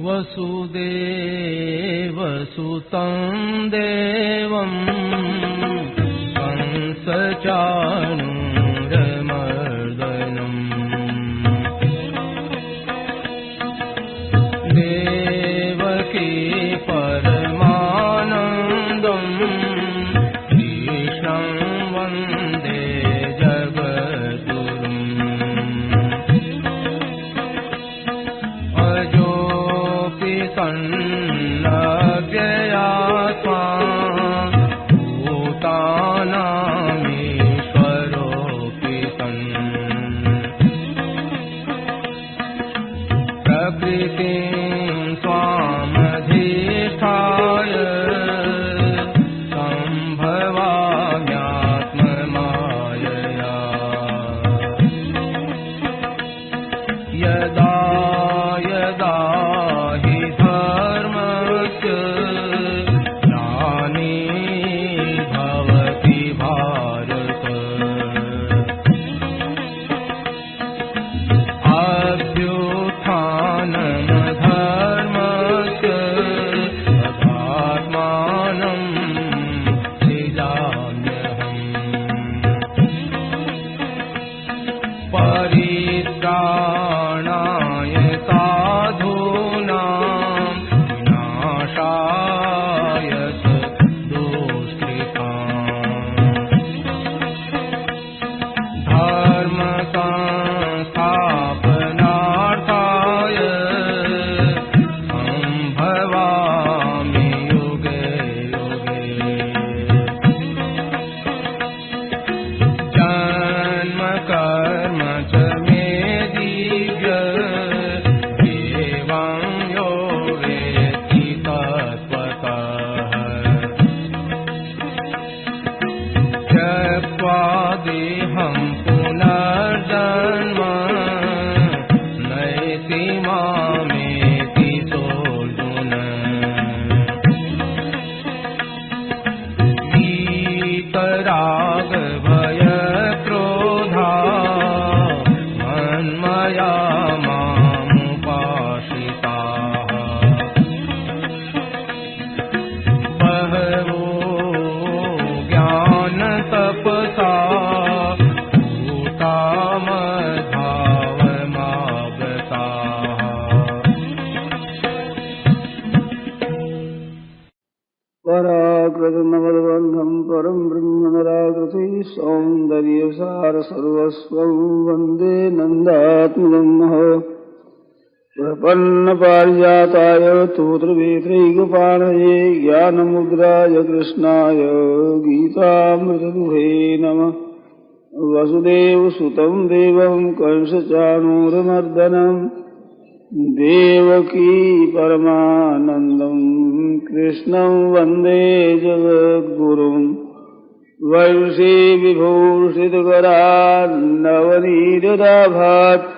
वसुदेवसुतं देवं कंसचाणूरमर्दनम् देवकी परमानन्दं कृष्णं वन्दे जगद्गुरुम् सन्नव्ययात्मा भूतानामीश्वरोऽपि सन् प्रकृतिं स्वामधिष्ठाय सम्भवाम्यात्ममायया यदा यदा हि धर्मस्य ग्लानिर्भवति भारत अभ्युत्थानमधर्मस्य तदात्मानं सृजाम्यहम् परित्राणाय साधूनां विनाशाय दुष्कृताम् धर्म संस्थापनार्थाय सम्भवामि युगे युगे जन्म कर्म च मे दिव्य एवं यो वेत्ति तत्त्वतः त्यक्त्वा देहं पुनर्जन्म नैति मामेति सोऽर्जुन वीतराग भय क्रोधा मन्मया मामुपाश्रिताः बहवो ज्ञानतपसा भूता मद्भावमागताः पराकृतमवद्बन्धं परं ब्रह्म निराकृति सौन्दर्यसार सर्वस्वं वन्दे नन्दात्मजं प्रपन्नपारिजाताय स्तोत्रवेत्रैकपाणये ज्ञानमुद्राय कृष्णाय गीतामृतदुहे नमः वसुदेवसुतं देवं कंसचाणूरमर्दनं देवकी परमानन्दं कृष्णं वन्दे जगद्गुरुम् वंशी विभूषितकरान्नवनीरदाभात्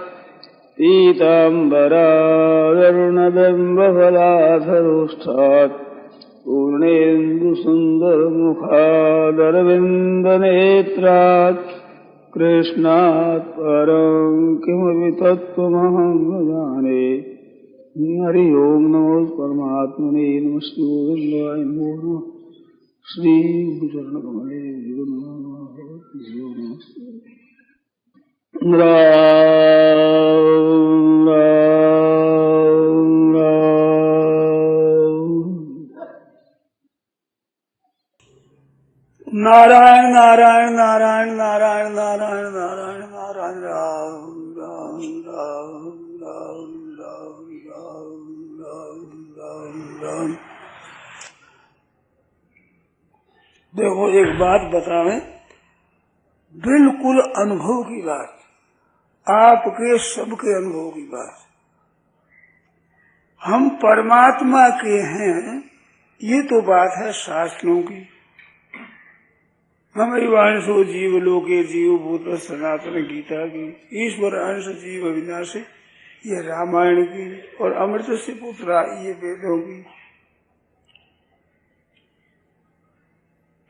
पीताम्बरारुणबिम्बफलाधरोष्ठात् पूर्णेन्दुसुन्दरमुखादरविन्दनेत्रात् कृष्णात् परं किमपि तत्त्वमहं न जाने हरि ओं नमो परमात्मने नमस्ते गोविन्दाय नमो नमः श्री गुरुचरणकमले नमस्ते राम राम राम नारायण नारायण नारायण नारायण नारायण नारायण नारायण राम राम राम राम राम राम राम राम राम। देखो एक बात बताएं, बिल्कुल अनुभव की बात, आपके सबके अनुभव की बात। हम परमात्मा के हैं ये तो बात है शास्त्रों की। हमारी वांशो जीव लोके जीव भूत सनातन गीता की ईश्वर अंश जीव अविनाशी ये रामायण की, और अमृत से पुत्रा ये वेदों की।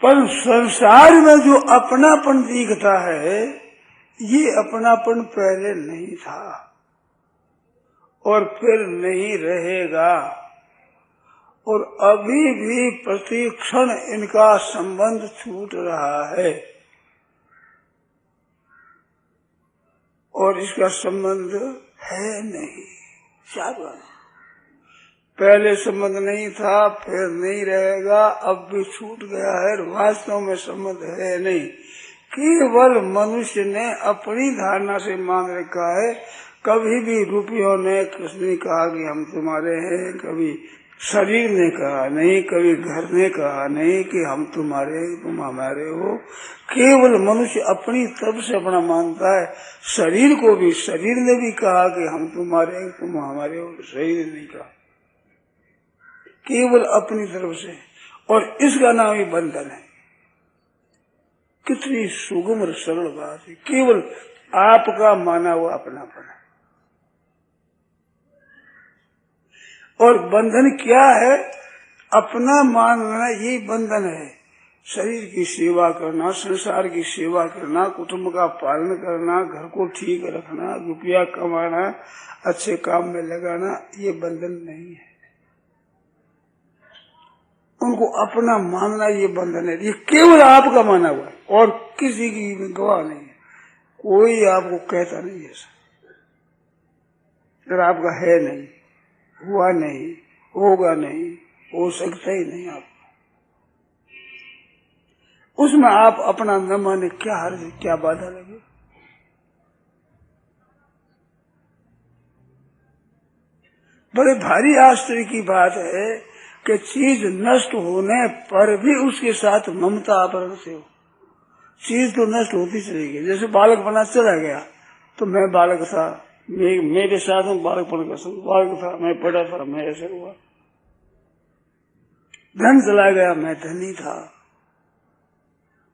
पर संसार में जो अपनापन दिखता है, ये अपनापन पहले नहीं था और फिर नहीं रहेगा, और अभी भी प्रति क्षण इनका संबंध छूट रहा है, और इसका संबंध है नहीं। शाबाश। पहले संबंध नहीं था, फिर नहीं रहेगा, अब भी छूट गया है, वास्तव में संबंध है नहीं। केवल मनुष्य ने अपनी धारणा से मान रखा है। कभी भी रूपियों ने कृष्ण ने कहा कि हम तुम्हारे हैं, कभी शरीर ने कहा नहीं, कभी घर ने कहा नहीं कि हम तुम्हारे, तुम हमारे हो। केवल मनुष्य अपनी तरफ से अपना मानता है। शरीर को भी शरीर ने भी कहा कि हम तुम्हारे, तुम हमारे हो, शरीर ने नहीं कहा, केवल अपनी तरफ से। और इसका नाम ही बंधन है। कितनी सुगम और सरल बात है, केवल आपका माना हुआ अपनापन है। और बंधन क्या है? अपना मानना, यही बंधन है। शरीर की सेवा करना, संसार की सेवा करना, कुटुंब का पालन करना, घर को ठीक रखना, रुपया कमाना, अच्छे काम में लगाना, ये बंधन नहीं है। उनको अपना मानना ये बंधन है। ये केवल आपका माना हुआ है और किसी की गवाह नहीं है। कोई आपको कहता नहीं ऐसा। अगर आपका है नहीं, हुआ नहीं, होगा नहीं, हो सकता ही नहीं आप, उसमें आप अपना न माने, क्या हर्ज, क्या बाधा लगे? बड़े भारी आश्चर्य की बात है कि चीज नष्ट होने पर भी उसके साथ ममता आप रखते हो। चीज तो नष्ट होती चली गई। जैसे बालक बना चला गया, तो मैं बालक था, मेरे साथ में बालकपन का बालक था, मैं पढ़ा था, मैं ऐसे हुआ। धन चला गया, मैं धनी था,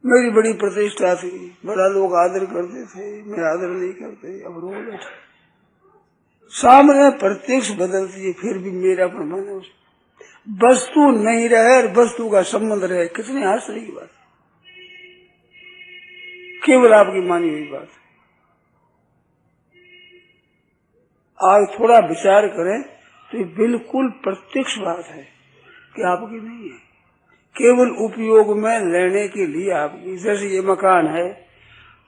मेरी बड़ी प्रतिष्ठा थी, बड़ा लोग आदर करते थे, मैं आदर नहीं करते, अब रो बैठे। सामने प्रत्यक्ष बदलती है, फिर भी मेरा प्रमाण है। वस्तु नहीं रहे और वस्तु का संबंध रहे, कितनी आश्चर्य की बात। केवल आपकी मानी हुई बात। आज थोड़ा विचार करें तो ये बिल्कुल प्रत्यक्ष बात है कि आपकी नहीं है, केवल उपयोग में लेने के लिए आपकी। जैसे ये मकान है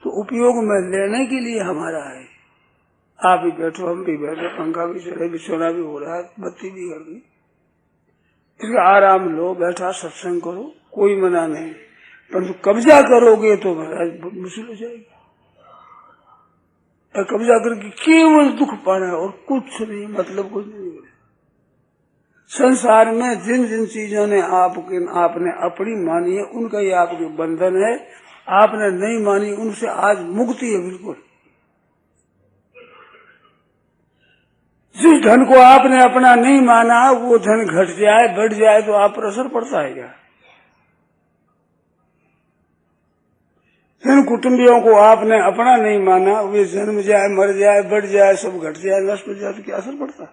तो उपयोग में लेने के लिए हमारा है। आप भी बैठो, हम भी बैठे, पंखा भी चले, बिछोना भी हो रहा है, बत्ती भी कर दी, इसका आराम लो, बैठा सत्संग करो, कोई मना नहीं। परंतु कब्जा करोगे तो महाराज मुश्किल हो जाएगी। और कब्जा करके केवल दुख पाना है और कुछ नहीं, मतलब कुछ नहीं। संसार में जिन जिन चीजों ने आपने अपनी मानी है, उनका ही आपके बंधन है। आपने नहीं मानी, उनसे आज मुक्ति है बिल्कुल। जिस धन को आपने अपना नहीं माना, वो धन घट जाए, बढ़ जाए तो आप पर असर पड़ता है क्या? जिन कुटुंबियों को आपने अपना नहीं माना, वे जन्म जाए, मर जाए, बढ़ जाए, सब घट जाए, नष्ट हो जाए तो क्या असर पड़ता?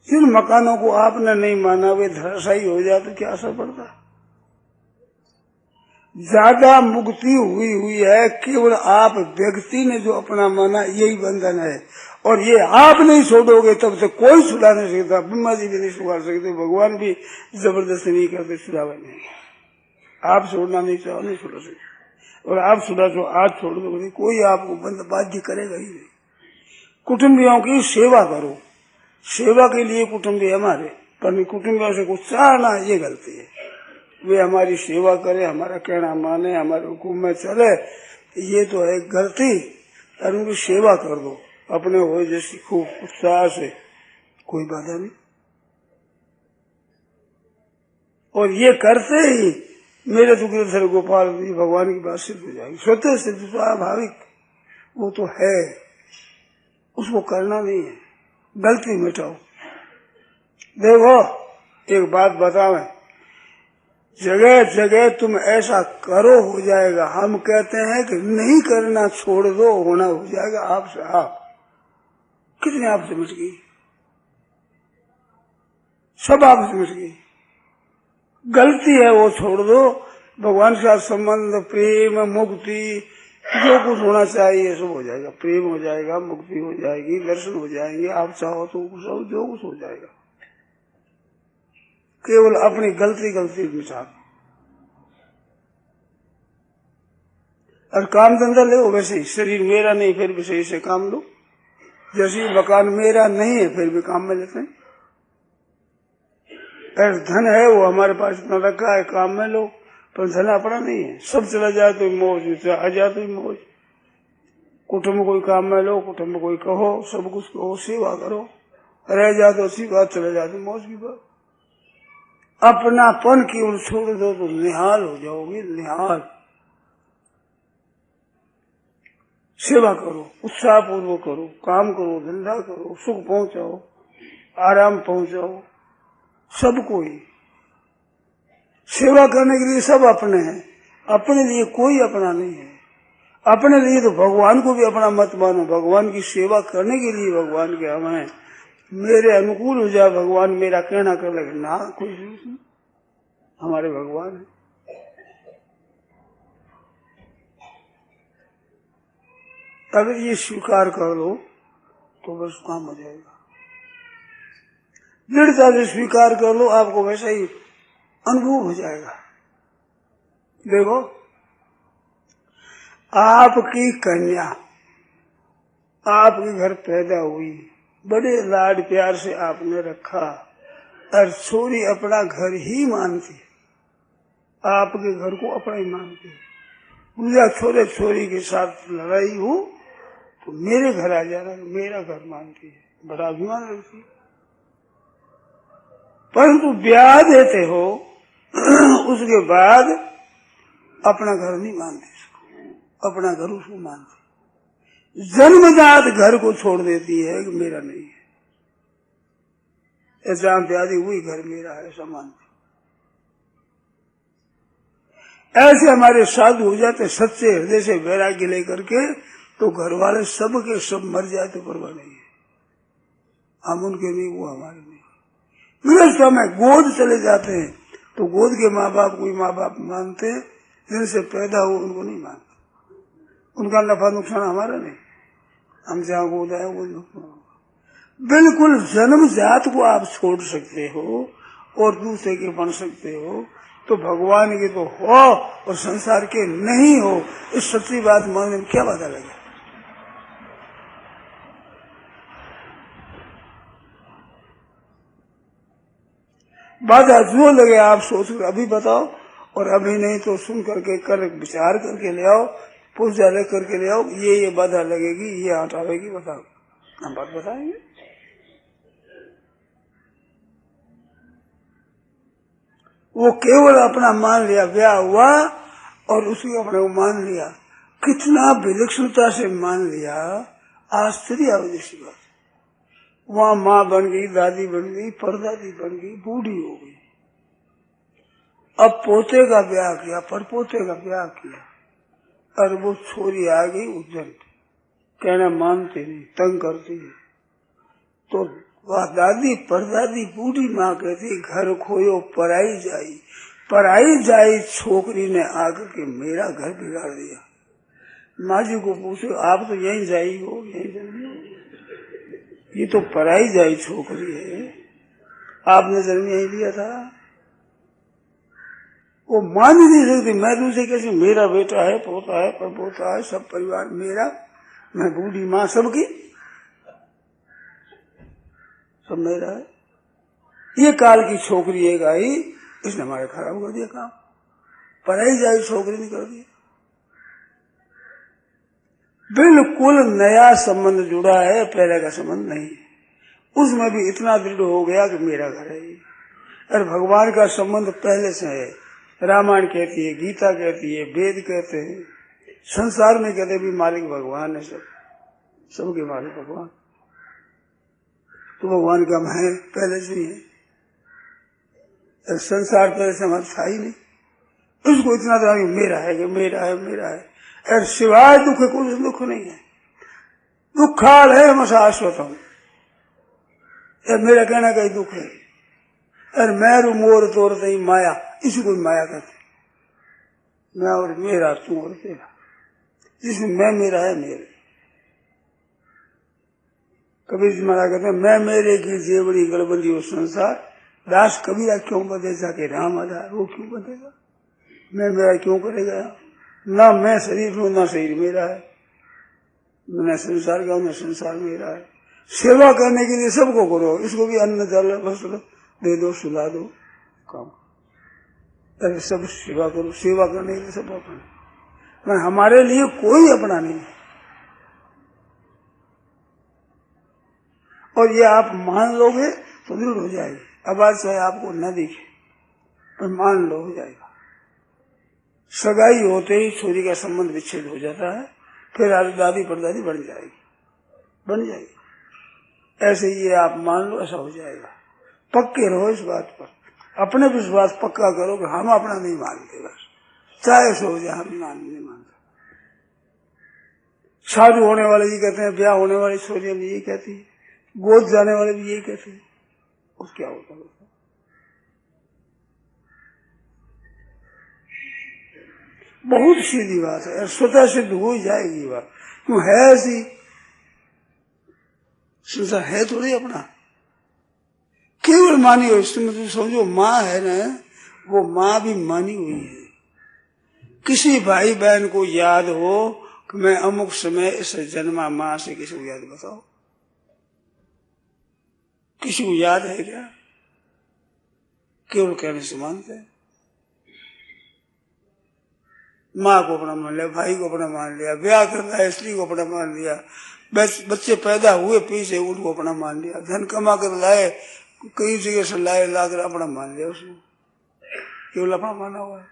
जिन मकानों को आपने नहीं माना, वे धराशायी हो जाए तो क्या असर पड़ता? ज्यादा मुक्ति हुई है, केवल आप व्यक्ति ने जो अपना माना, यही बंधन है। और ये आप नहीं छोड़ोगे तब तक कोई छुड़ा नहीं सकता। ब्रह्मा जी भी नहीं छुड़ा सकते, भगवान भी जबरदस्ती नहीं करते, छुड़ावा नहीं। आप छोड़ना नहीं चाहो, नहीं छोड़ सकते। और आप छुड़ा तो आज छोड़ दो, कोई आपको बंद बाध्य करेगा ही नहीं। कुटुंबियों की सेवा करो, सेवा के लिए कुटुंबी हमारे, पर कुटुंबियों से कुछ चाहना ये गलती है। वे हमारी सेवा करे, हमारा कहना माने, हमारे हुक्म में चले, ये तो है गलती। और उनकी सेवा कर दो अपने हो जैसी, खूब उत्साह से, कोई बाधा नहीं। और ये करते ही मेरे तो गिरधर गोपाल जी भगवान की बात सिद्ध हो जाएगी। स्वतः सिद्ध, स्वाभाविक, वो तो है, उसको करना नहीं है। गलती मिटाओ। देखो एक बात बताओ, जगह जगह तुम ऐसा करो हो जाएगा। हम कहते हैं कि नहीं करना छोड़ दो, होना हो जाएगा आपसे आप। कितने आप समझ गई, सब आप समझ गई। गलती है वो छोड़ दो, भगवान के साथ संबंध, प्रेम, मुक्ति, जो कुछ होना चाहिए सब हो जाएगा। प्रेम हो जाएगा, मुक्ति हो जाएगी, दर्शन हो जाएंगे, आप चाहो तो सब जो कुछ हो जाएगा। केवल अपनी गलती मिटा दो। और काम धंधा ले वैसे ही, शरीर मेरा नहीं फिर भी सही से काम लो, जैसे मकान मेरा नहीं है फिर भी काम में लेते हैं। अगर धन है वो हमारे पास इतना रखा है, काम में लो, पर धन अपना नहीं है। सब चला जाए तो मौज, आ जाए तो मौज। कुटुंब कोई काम में लो, कुटुंब कोई कहो, सब कुछ कहो, सेवा करो, रह जाए तो अच्छी बात, चले जाए तो मौज की बात। अपनापन केवल छोड़ दो तो निहाल हो जाओगे, निहाल। सेवा करो, उत्साह पूर्वक करो, काम करो, धंधा करो, सुख पहुंचाओ, आराम पहुंचाओ सबको ही। सेवा करने के लिए सब अपने हैं, अपने लिए कोई अपना नहीं है। अपने लिए तो भगवान को भी अपना मत मानो। भगवान की सेवा करने के लिए भगवान के हम हैं। मेरे अनुकूल हो जाए भगवान, मेरा कहना कर लगे ना, कोई जरूरत नहीं, हमारे भगवान है। अगर ये स्वीकार कर लो तो बस काम हो जाएगा। दृढ़ता से स्वीकार कर लो, आपको वैसा ही अनुभव हो जाएगा। देखो, आपकी कन्या आपके घर पैदा हुई, बड़े लाड प्यार से आपने रखा, और छोरी अपना घर ही मानती, आपके घर को अपना ही मानती। मुझे छोरे छोरी के साथ लड़ाई हो तो मेरे घर आ जाना, मेरा घर मानती है, बड़ा अभिमान रखती है। परंतु ब्याह देते हो उसके बाद अपना घर नहीं मानते, अपना घर उसको मानते। जन्मजात घर को छोड़ देती है कि मेरा नहीं है, ऐसा प्यादी हुई घर मेरा है, ऐसा मानते। ऐसे हमारे साधु हो जाते सच्चे हृदय से वैराग्य लेकर के, तो घर वाले सब के सब मर जाए तो परवाह नहीं है। हम उनके नहीं, वो हमारे नहीं। गृहस्थ में गोद चले जाते हैं तो गोद के माँ बाप कोई माँ बाप मानते हैं, जिनसे पैदा हो उनको नहीं मानते। उनका नफा नुकसान हमारा नहीं, हम जहाँ गोद आए वो नुकसान। बिल्कुल जन्म जात को आप छोड़ सकते हो और दूसरे के बन सकते हो, तो भगवान के तो हो और संसार के नहीं हो, इस सच्ची बात मानने में क्या बाधा लगे। बाधा जो लगे आप सोच कर अभी बताओ, और अभी नहीं तो सुन करके कर विचार करके ले आओ, पूजा ले करके ले आओ, ये बाधा लगेगी, ये हटावेगी, बताओ, हम बात बताएंगे। वो केवल अपना मान लिया, ब्याह हुआ और उसकी अपने को मान लिया, कितना विलक्षणता से मान लिया, आश्चर्य आवे जैसी बात। वहां माँ बन गई, दादी बन गई, परदादी बन गई, बूढ़ी हो गई। अब पोते का ब्याह किया, परपोते का ब्याह किया, और वो छोरी आ गई उज्जैन, कहना मानते नहीं, तंग करती है। तो वह दादी परदादी बूढ़ी माँ कहती, घर खोयो पराई जाई, पराई जाई छोकरी ने आकर के मेरा घर बिगाड़ दिया। माँ जी को पूछो, आप तो यहीं जाई हो, यहीं जन्मी हो, ये तो पराई जाई छोकरी है, आपने जन्म यही लिया था। वो मान ही नहीं सकती, मैं दूसरे कैसे, मेरा बेटा है, पोता है, परपोता है, सब परिवार मेरा, मैं बूढ़ी माँ सबकी, सब मेरा है। ये काल की छोकरी एक आई, इसने हमारे खराब कर दिया काम, पराई जाई छोकरी ने कर दिया। बिल्कुल नया संबंध जुड़ा है, पहले का संबंध नहीं है। उसमें भी इतना दृढ़ हो गया कि मेरा घर है ये। और भगवान का संबंध पहले से है। रामायण कहती है, गीता कहती है, वेद कहते हैं, संसार में कहते भी मालिक भगवान है, सबके मालिक भगवान। तो भगवान का है पहले से ही है, और संसार पहले से हमारा था ही नहीं। उसको इतना था कि मेरा है, कि मेरा है, मेरा है, और सिवाय दुख कुछ दुख नहीं है। दुखाल है शाश्वतम, मेरा कहना का ही दुख है। अरे मैरू मोर तोर तई माया, इसी को माया कहते। मैं और मेरा, तू और तेरा, जिसमें मैं मेरा है मेरे। कबीर जी महाराज कहते हैं मैं मेरे की जेवड़ी गड़बड़ी वो संसार, दास कबीरा क्यों बदे जाके राम आधार, वो क्यों बदेगा? मैं मेरा क्यों करेगा? ना मैं शरीर हूं, ना शरीर मेरा है, मैं संसार का हूं, ना संसार मेरा है। सेवा करने के लिए सबको करो, इसको भी अन्न जल वस्त्र दे दो, सुला दो, काम। अरे सब सेवा करो, सेवा करने के लिए सब अपना, हमारे लिए कोई अपना नहीं है। और ये आप मान लोगे तो दृढ़ हो जाएगी। अब आज चाहे आपको न दिखे पर मान लो, हो जाएगा। सगाई होते ही छोरी का संबंध विच्छेद हो जाता है, फिर आज दादी परदादी बन जाएगी। ऐसे ये आप मान लो, ऐसा हो जाएगा। पक्के रहो इस बात पर, अपने विश्वास पक्का करो कि हम अपना नहीं मानते, बस चाहे सो हो जाए, हम नहीं मानते। शादी होने वाले ये कहते हैं, ब्याह होने वाली छोरियां भी यही कहती है, गोद जाने वाले भी यही कहते हैं। और क्या होता है? बहुत सीधी बात है, स्वतः सिद्ध हो जाएगी बात। क्यों है ऐसी? संसार है थोड़ी अपना, केवल मानी हो। इसमें समझो माँ है ना, वो माँ भी मानी हुई है। किसी भाई बहन को याद हो कि मैं अमुक समय इस जन्मा माँ से, किसी को याद बताओ? किसी को याद है क्या? केवल कहने से मानते हैं। माँ को अपना मान लिया, भाई को अपना मान लिया, ब्याह करना है स्त्री को अपना मान लिया, बच्चे पैदा हुए पीछे उनको अपना मान लिया, धन कमा कर लाए, कई जगह से लाए, लाकर अपना मान लिया, उसको केवल अपना माना हुआ है।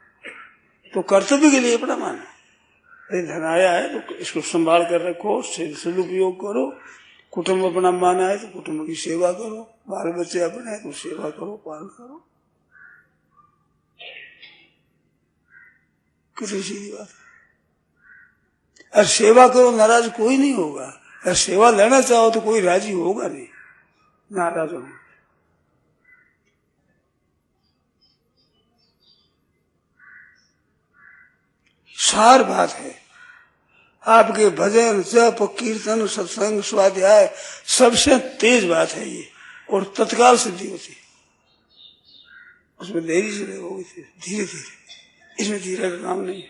तो कर्तव्य के लिए अपना माना। यदि धन आया है तो इसको संभाल कर रखो, सदुपयोग करो। कुटुंब अपना माना है तो कुटुंब की सेवा करो, बाल बच्चे अपने हैं तो सेवा करो, पालन करो। कितनी सीधी बात है। और सेवा करो, नाराज कोई नहीं होगा। और सेवा लेना चाहो तो कोई राजी होगा नहीं, नाराज होगा। सार बात है। आपके भजन जप कीर्तन सत्संग स्वाध्याय सबसे तेज बात है ये, और तत्काल सिद्धि होती है। उसमें देरी से होगी, धीरे धीरे, इसमें धीरे का काम नहीं है।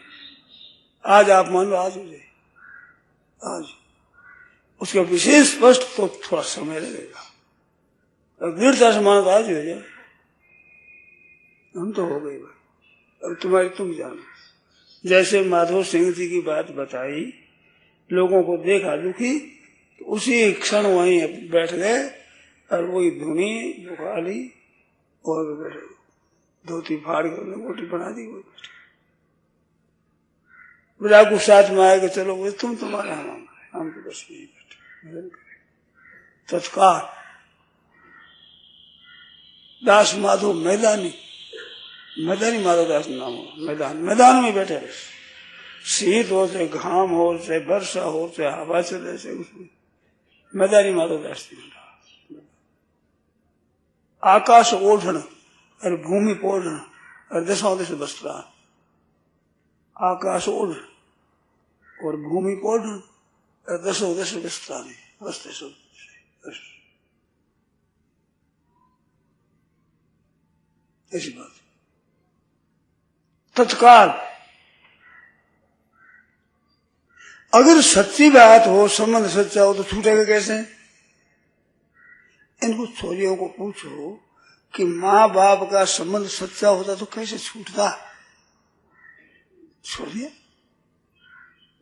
आज आप मान लो, आज हो जाए, आज उसका विशेष स्पष्ट तो थोड़ा समय लगेगा। अब दृढ़ता से मानो तो आज हो जाए। हम तो हो गए भाई, अब तुम्हारी तुम जानो। जैसे माधव सिंह जी की बात बताई, लोगों को देखा दुखी तो उसी क्षण वहीं बैठ गए और वही धुनी बुखा ली और धोती फाड़ कर रोटी बना दी। वो बुला को साथ में आएगा, चलो वो तुम तुम्हारा हम तो बस नहीं बैठे। तत्काल दास माधव मैदानी माधव दास नाम हो, मैदान में बैठे। शीत हो चाहे घाम हो, चाहे वर्षा हो, चाहे हवा चले, से उसमें मैदानी माधव दास। आकाश ओढ़ण और भूमि पोढ़ण और दशों दिश वस्त्रा। आकाश ओढ़ और भूमि पोढ़ण और दशों दिश वस्त्रा वस्त्र सब। ऐसी बात तत्काल। अगर सच्ची बात हो, संबंध सच्चा हो, तो छूटेगा कैसे? इनको छोरियों को पूछो कि माँ बाप का संबंध सच्चा होता तो कैसे छूटता? छोड़ दिया,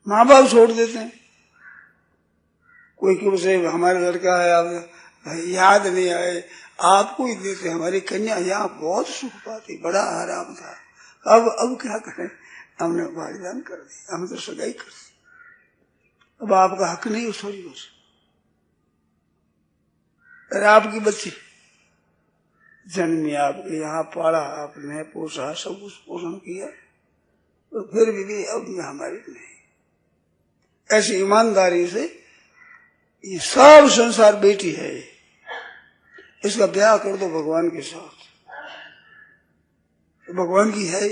माँ बाप छोड़ देते हैं। कोई क्यों से हमारे लड़का है, आप याद नहीं आए, आपको ही देते। हमारी कन्या यहाँ बहुत सुख पाती, बड़ा आराम था। अब क्या करें, हमने वालिदान कर दी, हम तो सगाई कर दी। अब आपका हक नहीं उस छोरी पर। अरे आपकी बच्ची जन्मी, आपके यहाँ पाला, आपने पोसा, सब कुछ पोषण किया, तो फिर भी अब हमारी नहीं। ऐसी ईमानदारी से ये सब संसार बेटी है, इसका ब्याह कर दो भगवान के साथ, तो भगवान की है,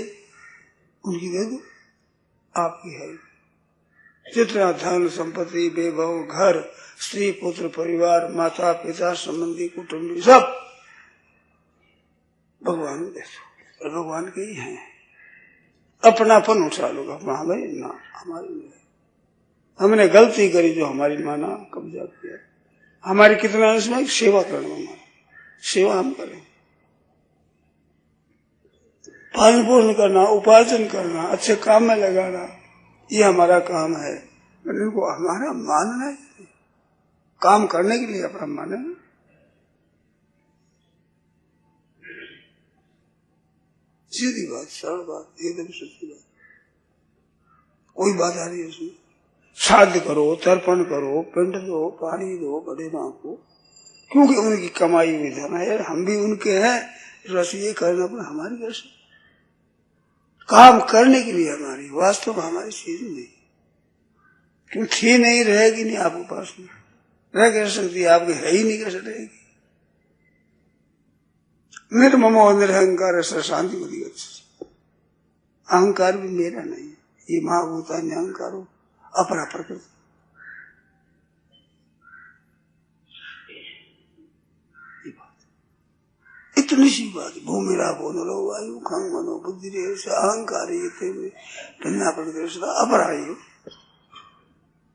उनकी दे दो, आपकी है। जितना धन संपत्ति वैभव घर स्त्री पुत्र परिवार माता पिता संबंधी कुटुंबी सब भगवान को दे दो, और भगवान के ही हैं। अपनापन उठा लो, हाँ भाई ना हमारी नहीं, हमने गलती करी जो हमारी माना कब्जा किया, हमारी कितना इसमें सेवा करना, हमारी सेवा हम करें, पालन पोषण करना, उपार्जन करना, अच्छे काम में लगाना, ये हमारा काम है। इनको हमारा मानना है, काम करने के लिए अपना माने। सीधी बात, सरल बात, एकदम सच्ची बात, कोई बाधा नहीं उसमें। श्राद्ध करो, तर्पण करो, पिंड दो, पानी दो बड़े माँ को, क्योंकि उनकी कमाई हुई धन है, हम भी उनके हैं, रस ये करना पर हमारी कैसे काम करने के लिए हमारी, वास्तव में हमारी चीज नहीं, क्यों थी नहीं, रहेगी नहीं आपके पास में, रह कैसे सकती है, आपकी है ही नहीं, कैसे रहेगी। निर्ममो निरहंकार से शांति को दिया, अहंकार भी मेरा नहीं है, ये महाभूता ने अहंकारो अपरा प्रकृति, इतनी सी बात। भूमिरा बोलो वायु खंग मनो बुद्धि रे अहंकार भिन्ना प्रदेश अपरायु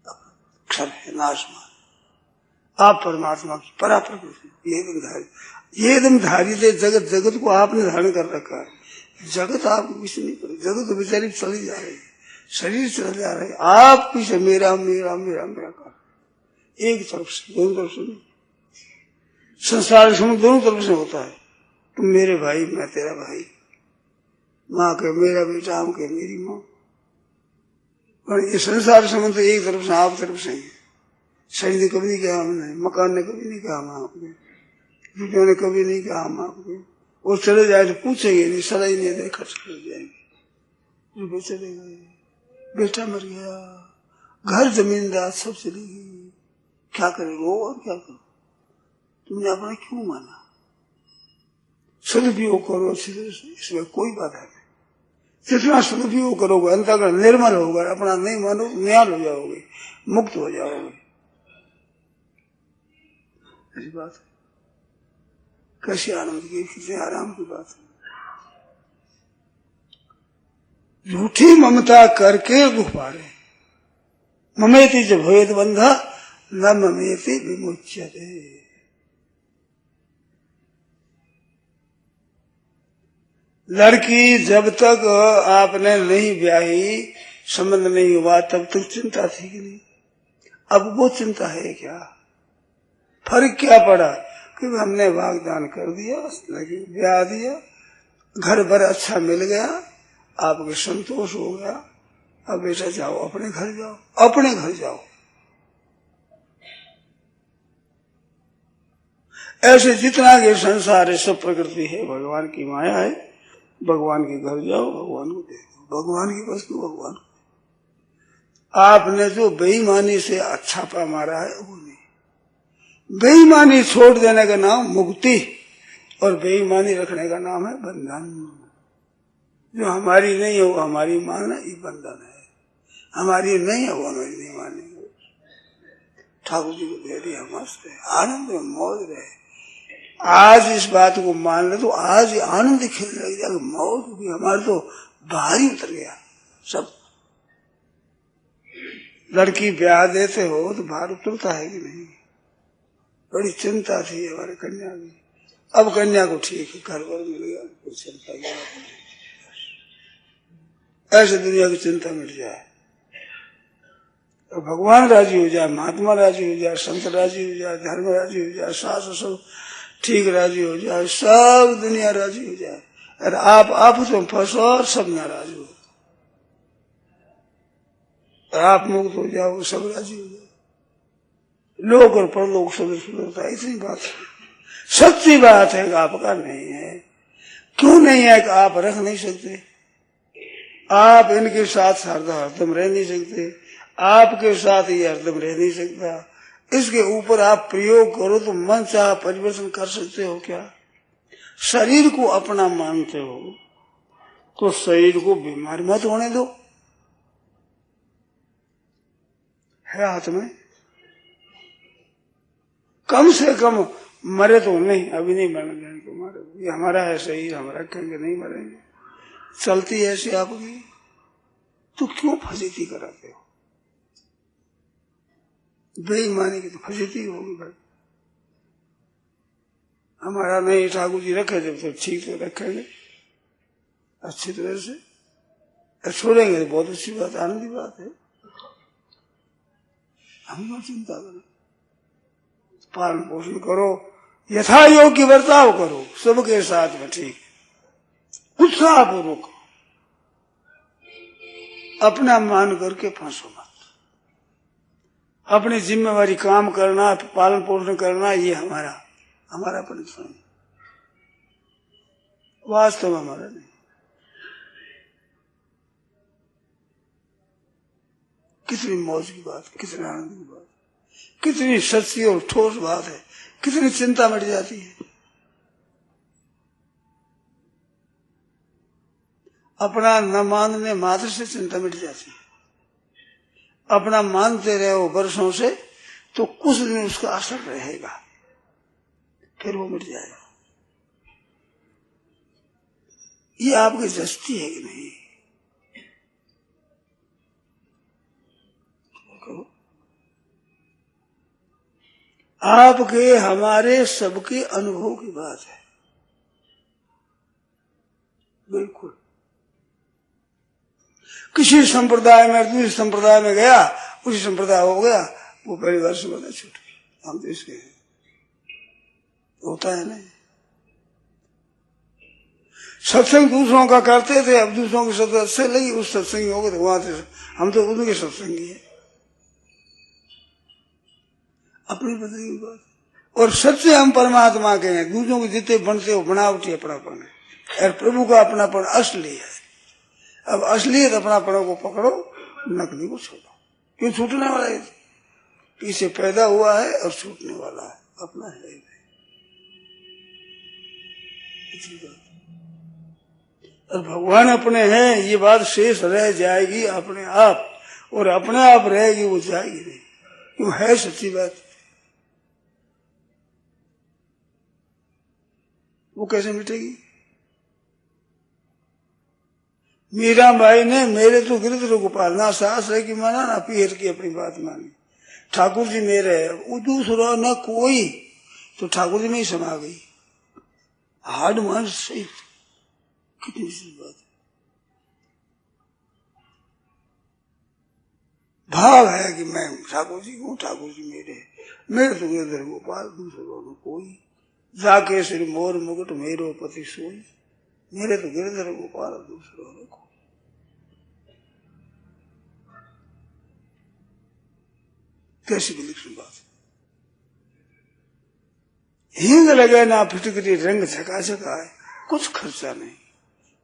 अक्षर है नाशमान, आप परमात्मा की परा प्रकृति ये एकदम धारी थे। जगत जगत को आपने धारण कर रखा है, जगत आपको पीछे नहीं पड़े, जगत तो बेचारी चली जा रही है, शरीर चल जा रहे, आप पीछे मेरा मेरा मेरा मेरा कर, एक तरफ से दोनों तरफ से नहीं, संसार समझ दोनों तरफ से होता है। तुम मेरे भाई, मैं तेरा भाई, माँ के मेरा बेटा, हम के मेरी माँ, और ये संसार संबंध तो एक तरफ से आप तरफ से ही। शरीर ने कभी नहीं कहा हमने, मकान ने कभी नहीं कहा हम आपके, रुपयों ने कभी नहीं कहा हम आपके, वो चले जाए तो पूछेंगे नहीं, सलाई नहीं दे खर्च कर जाएंगे, रुपये चले गए, बेटा मर गया, घर जमीन रात सब चली गई, क्या करे वो और क्या करो, तुमने अपना क्यों माना। सदुपयोग करो अच्छी तरह से, इसमें कोई बाधा नहीं। जितना सदुपयोग करोगे अंतःकरण निर्मल होगा, अपना नहीं मानो न्याल हो जाओगे, मुक्त हो जाओगे। ऐसी बात है, कैसे आनंद की, कितने आराम की बात है। झूठी ममता करके दुख पारे, ममेति च भेद बंधा न ममेति विमुच्यते। लड़की जब तक आपने नहीं ब्याही, संबंध नहीं हुआ, तब तक चिंता थी कि नहीं, अब वो चिंता है क्या, फर्क क्या पड़ा कि हमने वागदान कर दिया, लगी ब्याह दिया, घर भर अच्छा मिल गया, आपके संतोष हो गया, अब बेटा जाओ अपने घर जाओ, अपने घर जाओ। ऐसे जितना के संसार है सब प्रकृति है, भगवान की माया है, भगवान के घर जाओ, भगवान को देखो, भगवान की वस्तु भगवान को। आपने जो बेईमानी से अच्छा मारा है वो नहीं, बेईमानी छोड़ देने का नाम मुक्ति, और बेईमानी रखने का नाम है बंधन। जो हमारी नहीं है वो हमारी मानना, ये बंधन है, हमारी नहीं है वो हमारी नहीं मानेंगे। ठाकुर जी को दे दिया, मस्त है, आनंद में मौज रहे। आज इस बात को मान ले तो आज आनंद खिलने लग जाएगा, मौज भी हमारे तो बाहर ही उतर गया सब। लड़की ब्याह देते हो तो बाहर उतरता है कि नहीं, बड़ी चिंता थी हमारे कन्या की, अब कन्या को ठीक है, घर पर मिल गया, कुछ चिंता गया, ऐसे दुनिया की चिंता मिट जाए, तो भगवान राजी हो जाए, महात्मा राजी हो जाए, संत राजी हो जाए, धर्म राजी हो जाए, सास सब ठीक राजी हो जाए, सब दुनिया राजी हो जाए, और आप आपस में फंसो और सब नाराज हो, और आप मुक्त हो जाओ, सब राजी हो जाए, लोक और परलोक सब सुधरता है। इतनी बात है, सच्ची बात है कि आपका नहीं है। क्यों नहीं है कि आप रख नहीं सकते, आप इनके साथ हरदम रह नहीं सकते, आपके साथ ये हरदम रह नहीं सकता, इसके ऊपर आप प्रयोग करो तो मन चाह परिवर्तन कर सकते हो क्या? शरीर को अपना मानते हो तो शरीर को बीमार मत होने दो। है हाथ में, कम से कम मरे तो नहीं, अभी नहीं मरने देंगे तुम्हारे, ये हमारा है शरीर, हम रखेंगे, नहीं मरेंगे। चलती ऐसी आपकी, तो क्यों फजीती कराते हो? बेईमानी की तो फजीती होगी भाई। हमारा नहीं, ठाकुर जी रखे जब तो ठीक तो रखेंगे अच्छी तरह से, छोड़ेंगे तो बहुत अच्छी बात, आनंद की बात है। हम ना चिंता करें, पालन पोषण करो, यथा योग्य बर्ताव करो सबके साथ में, ठीक उत्साह पूर्वक, अपना मान करके फंसो मत। अपनी जिम्मेवारी काम करना, पालन पोषण करना, ये हमारा परिश्रम है, वास्तव में हमारा नहीं। कितनी मौज की बात, कितने आनंद की बात, कितनी सच्ची और ठोस बात है, कितनी चिंता मिट जाती है। अपना न मानने मात्र से चिंता मिट जाती है। अपना मानते रहो वर्षों से तो कुछ दिन उसका असर रहेगा, फिर वो मिट जाएगा। ये आपकी जस्ती है कि नहीं? आपके हमारे सबके अनुभव की बात है, बिल्कुल। किसी संप्रदाय में दूसरे संप्रदाय में गया, उसी संप्रदाय हो गया, वो परिवार से बता छूट गई। हम तो इसके हैं, होता है नहीं। सत्संग दूसरों का करते थे, अब दूसरों की सत्संग अच्छे लगी, उस सत्संगी हो गए तो वहां से हम तो उनके सत्संगी है, अपनी पत्नी की बात। और सच्चे हम परमात्मा के हैं, दूसरों के जितने बनते हो बनावटी अपनापन है, और प्रभु का अपनापन असली है। अब असलियत अपनापनों को पकड़ो, नकली को छोड़ो। क्यों छूटने वाला है? पीछे पैदा हुआ है और छूटने वाला है, अपना है नहीं। और भगवान अपने हैं, ये बात शेष रह जाएगी अपने आप, और अपने आप रहेगी, वो जाएगी नहीं। क्यों? है सच्ची बात। वो कैसे मिटेगी? मीरा बाई ने मेरे तो गिरधर गोपाल, ना सास है कि माना, ना पीहर की अपनी बात मानी। ठाकुर जी मेरे है, वो दूसरा न कोई, तो ठाकुर जी में ही समा गई, हाड मान सहित। कितनी सी बात है। भाव है कि मैं ठाकुर जी हूँ, ठाकुर जी मेरे है, मेरे तो गिरधर गोपाल, दूसरों न कोई। जाके सिर मोर मुकुट मेरो पति सोई, मेरे तो गिरधर गोपाल, दूसरों ने कोई। कैसी विलक्षण बात। हींग लगे ना फिटकरी, रंग झकाझक आए, कुछ खर्चा नहीं,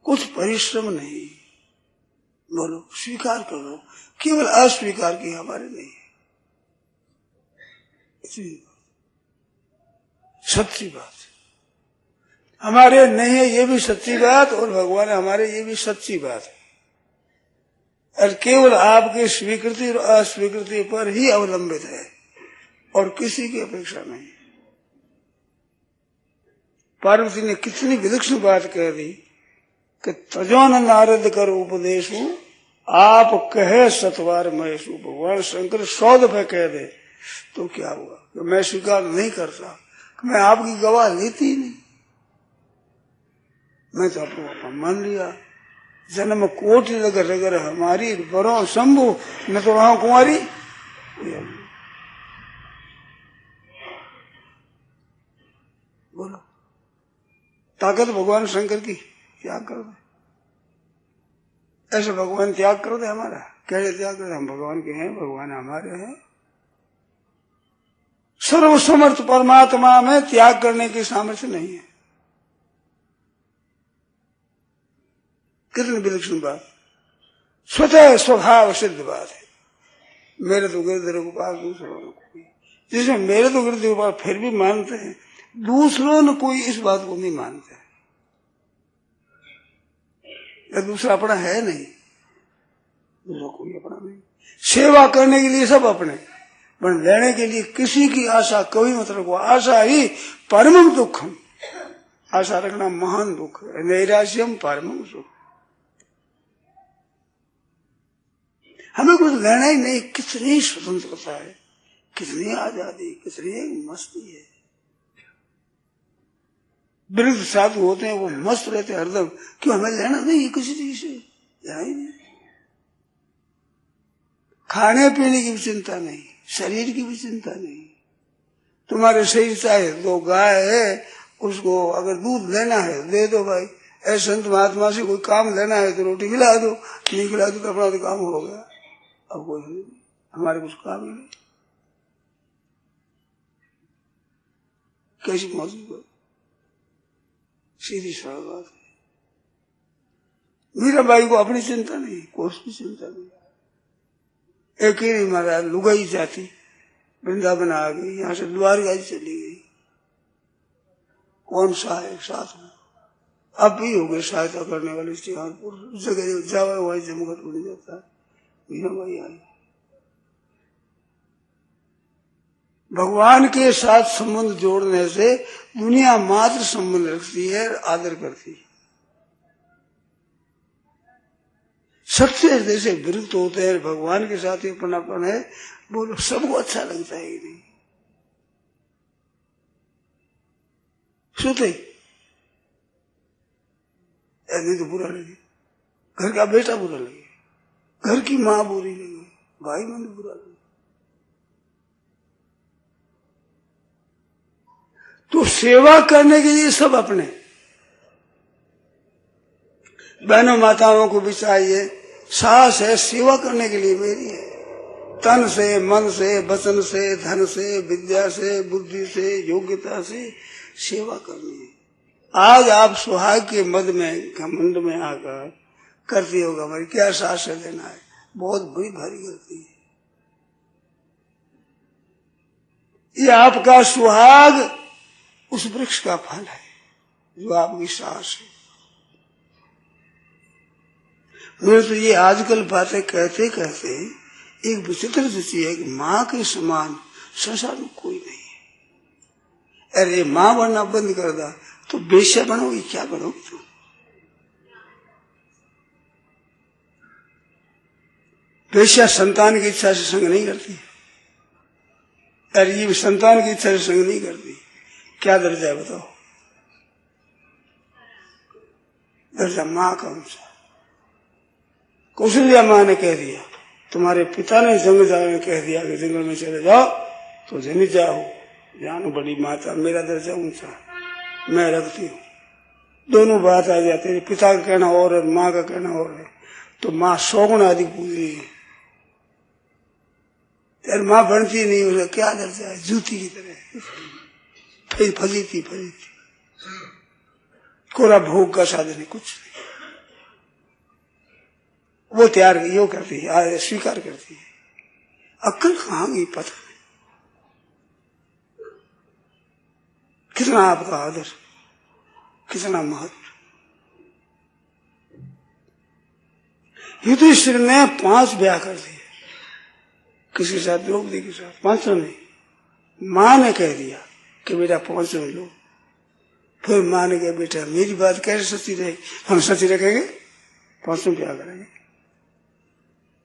कुछ परिश्रम नहीं। बोलो, स्वीकार करो, केवल अस्वीकार की हमारे नहीं है। सच्ची बात हमारे नहीं है, ये भी सच्ची बात, और भगवान हमारे, ये भी सच्ची बात है। और केवल आपकी स्वीकृति और अस्वीकृति पर ही अवलंबित है, और किसी की अपेक्षा नहीं। पार्वती ने कितनी विलक्षण बात कह दी कि तजो न नारद कर उपदेशु, आप कहे सतवार महेशु। भगवान शंकर 100 दफे कह दे तो क्या हुआ कि मैं स्वीकार नहीं करता, कि मैं आपकी गवाह लेती ही नहीं, मैं तो आपको मान लिया। जन्म कोटि लग रगर हमारी, बरो शंभु न तो वहां कुमारी। बोलो, ताकत भगवान शंकर की, त्याग कर दे। ऐसे भगवान त्याग कर दे हमारा, कैसे त्याग कर दे? हम भगवान के हैं, भगवान हमारे हैं। सर्वसमर्थ परमात्मा में त्याग करने की सामर्थ्य नहीं है। कितनी विलक्षण बात, स्वतः स्वभाव सिद्ध बात है। मेरे तो गिरधर गोपाल, दूसरों को कोई। जिसमें मेरे तो गुरुदेव बात फिर भी मानते हैं, दूसरों ने कोई इस बात को नहीं मानते। या दूसरा अपना है नहीं, दूसरा कोई अपना नहीं। सेवा करने के लिए सब अपने, पर लेने के लिए किसी की आशा कभी मत रखो। आशा ही परमम दुखम, आशा रखना महान दुख है। नैराश्यम परमम सुख। हमें कुछ लेना ही नहीं। कितनी स्वतंत्रता है, कितनी आजादी, कितनी मस्ती है। वृद्ध साधु होते हैं वो मस्त रहते हैं हरदम, क्यों? हमें लेना नहीं है किसी चीज से, लेना ही नहीं। खाने पीने की भी चिंता नहीं, शरीर की भी चिंता नहीं। तुम्हारे शरीर चाहे दो गाय है, उसको अगर दूध लेना है दे दो भाई। ऐसे संत महात्मा से कोई काम लेना है तो रोटी खिला दो, नहीं खिला दो तो अपना तो काम हो गया। अब कोई नहीं, हमारे कुछ काम ही नहीं। कैसी मौजूद है, सीधी सरल बात है। मीराबाई को अपनी चिंता नहीं, कोष की चिंता नहीं। एक ही नहीं महाराज, लुगाई जाती वृंदावन आ गई, यहाँ से द्वारका चली गई। कौन सा है साथ में? अब भी हो गए सहायता करने वाले श्रीहारपुर जगह जावा, वही जमघट बन जाता है। मीराबाई आई, भगवान के साथ संबंध जोड़ने से दुनिया मात्र संबंध रखती है, आदर करती है। सबसे हृदय से विरुद्ध होते हैं, भगवान के साथ ही अपनापन है, बोलो सबको अच्छा लगता है कि नहीं? सोते नहीं तो बुरा लगे, घर का बेटा बुरा लगे, घर की माँ बुरी लगे, भाई मन बुरा लगे। तो सेवा करने के लिए सब अपने। बहनों माताओं को भी चाहिए, सास है सेवा करने के लिए मेरी है, तन से, मन से, वचन से, धन से, विद्या से, बुद्धि से, योग्यता से सेवा करनी है। आज आप सुहाग के मद में, घमंड में आकर करती होगा, हमारी क्या सास है देना है, बहुत बड़ी भारी गलती है। ये आपका सुहाग उस वृक्ष का फल है जो आपकी सास है। मुझे तो ये आजकल बातें कहते कहते एक विचित्र स्थिति है कि माँ के समान संसार में कोई नहीं है। अरे माँ बनना बंद कर दा तो बेश्या बनोगी, क्या बनोगी तुम? बेश्या संतान की इच्छा से संग नहीं करती, अरे ये संतान की इच्छा से संग नहीं करती। क्या दर्जा है बताओ? दर्जा माँ का ऊंचा। कौशल्या माँ ने कह दिया, तुम्हारे पिता ने जंग जाने कह दिया कि जंगल में चले जाओ तो जनी जाओ, जानो बड़ी माता, मेरा दर्जा ऊंचा, मैं रखती हूँ। दोनों बात आ जाती है, पिता का कहना और है, माँ का कहना और है, तो माँ 100 गुना अधिक पूज रही है। यार माँ बनती नहीं, उसका क्या दर्जा है? जूती की तरह फिर फजीती कोरा भोग का साधन है, कुछ नहीं। वो तैयार यो करती है, स्वीकार करती है। अक्ल कहाँ गई पता नहीं। कितना आपका आदर, कितना महत्व। युधिष्ठिर ने 5 ब्याह कर दिए, किसी के साथ, द्रौपदी के साथ, 5 नहीं। माँ ने कह दिया कि बेटा 5 लो। फिर माँ ने कहा बेटा मेरी बात कैसे सच्ची रहेगी? हम सच्ची रखेंगे, 5 ब्याह करेंगे।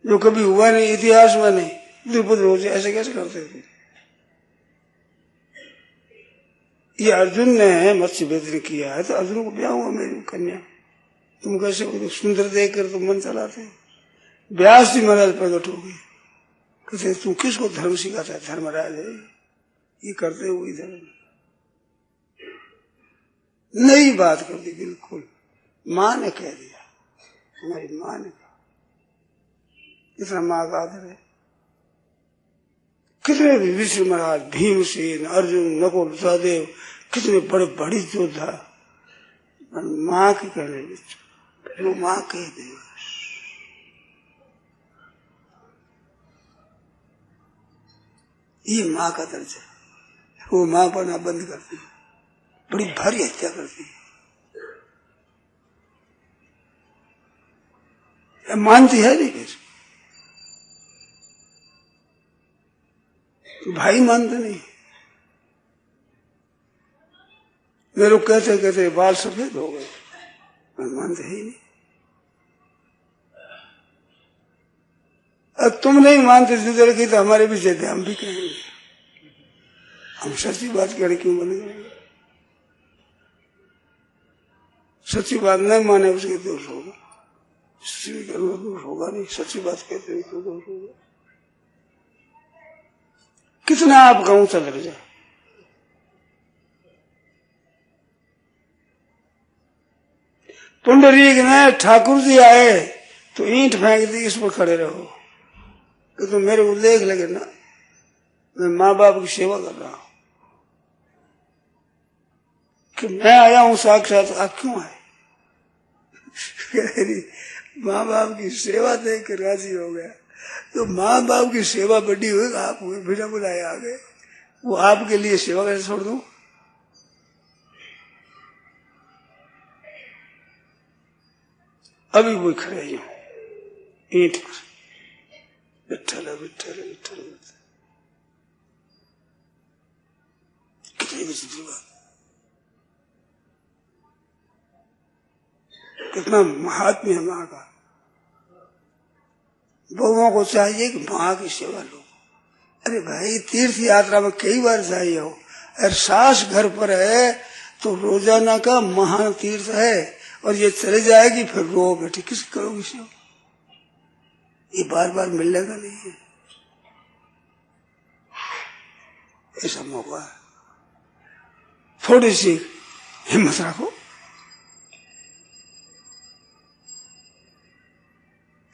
जो कभी हुआ नहीं, इतिहास में नहीं। द्रुपद रोज ऐसे कैसे करते थे? ये अर्जुन ने मत्स्य वेदन किया है तो अर्जुन को ब्याह हुआ मेरी कन्या। तुम कैसे हो? सुंदर देख कर तुम मन चलाते। व्यास जी महाराज प्रकट हो गए, कहते तू किसको धर्म सिखाता है? धर्मराज है ये, करते हुए धर्म नई बात कर दी बिल्कुल। माँ ने कह दिया, हमारी माँ ने कहा, इतना माँ का आदर है। कितने विष्णु महाराज, भीमसेन, अर्जुन, नकुल, सहदेव, कितने बड़े बड़ी योद्धा, माँ के कहने फिर वो माँ कह दे। ये माँ का दर्जा है। वो माँ पढ़ना बंद करती है, बड़ी भारी हत्या करती है, मानती है नहीं फिर भाई मानते नहीं। मेरे को कहते कहते बाल सफेद हो गए, मैं मानते ही नहीं। अब तुम नहीं मानते जिधर की तो हमारे भी थे, हम भी कहेंगे। हम सच्ची बात कह रहे क्यों बंद करेंगे? सच्ची बात नहीं माने उसके दोष होगा, दोष होगा नहीं। सच्ची बात कहते हैं तो दोष होगा। कितना आपका ऊंचा दर्जा। पुंडरीक ने ठाकुर जी आए तो ईंट फेंक दी, इस पर खड़े रहो कि तुम मेरे को देख लगे ना, मैं माँ बाप की सेवा कर रहा हूं। कि मैं आया हूं साक्षात, आप क्यों आए? माँ बाप की सेवा देख कर राजी हो गया। तो माँ बाप की सेवा बड़ी हुई, आप हुए बिना बुलाए आ गए। वो आपके लिए सेवा कैसे छोड़ दूं? अभी वो खड़े ही ईंट पर, विठ्ठल विठ्ठल विठ्ठल। कितनी विचित्र बात, कितना महात्म्य है माँ का। बहुओं को चाहिए कि माँ की सेवा लो। अरे भाई, तीर्थ यात्रा में कई बार चाहिए हो, अरे सास घर पर है तो रोजाना का महान तीर्थ है, और ये चले जाएगी फिर रो बैठी, किस करोगी सेवा? ये बार बार मिलने का नहीं है, ऐसा मौका है। थोड़ी सी हिम्मत रखो।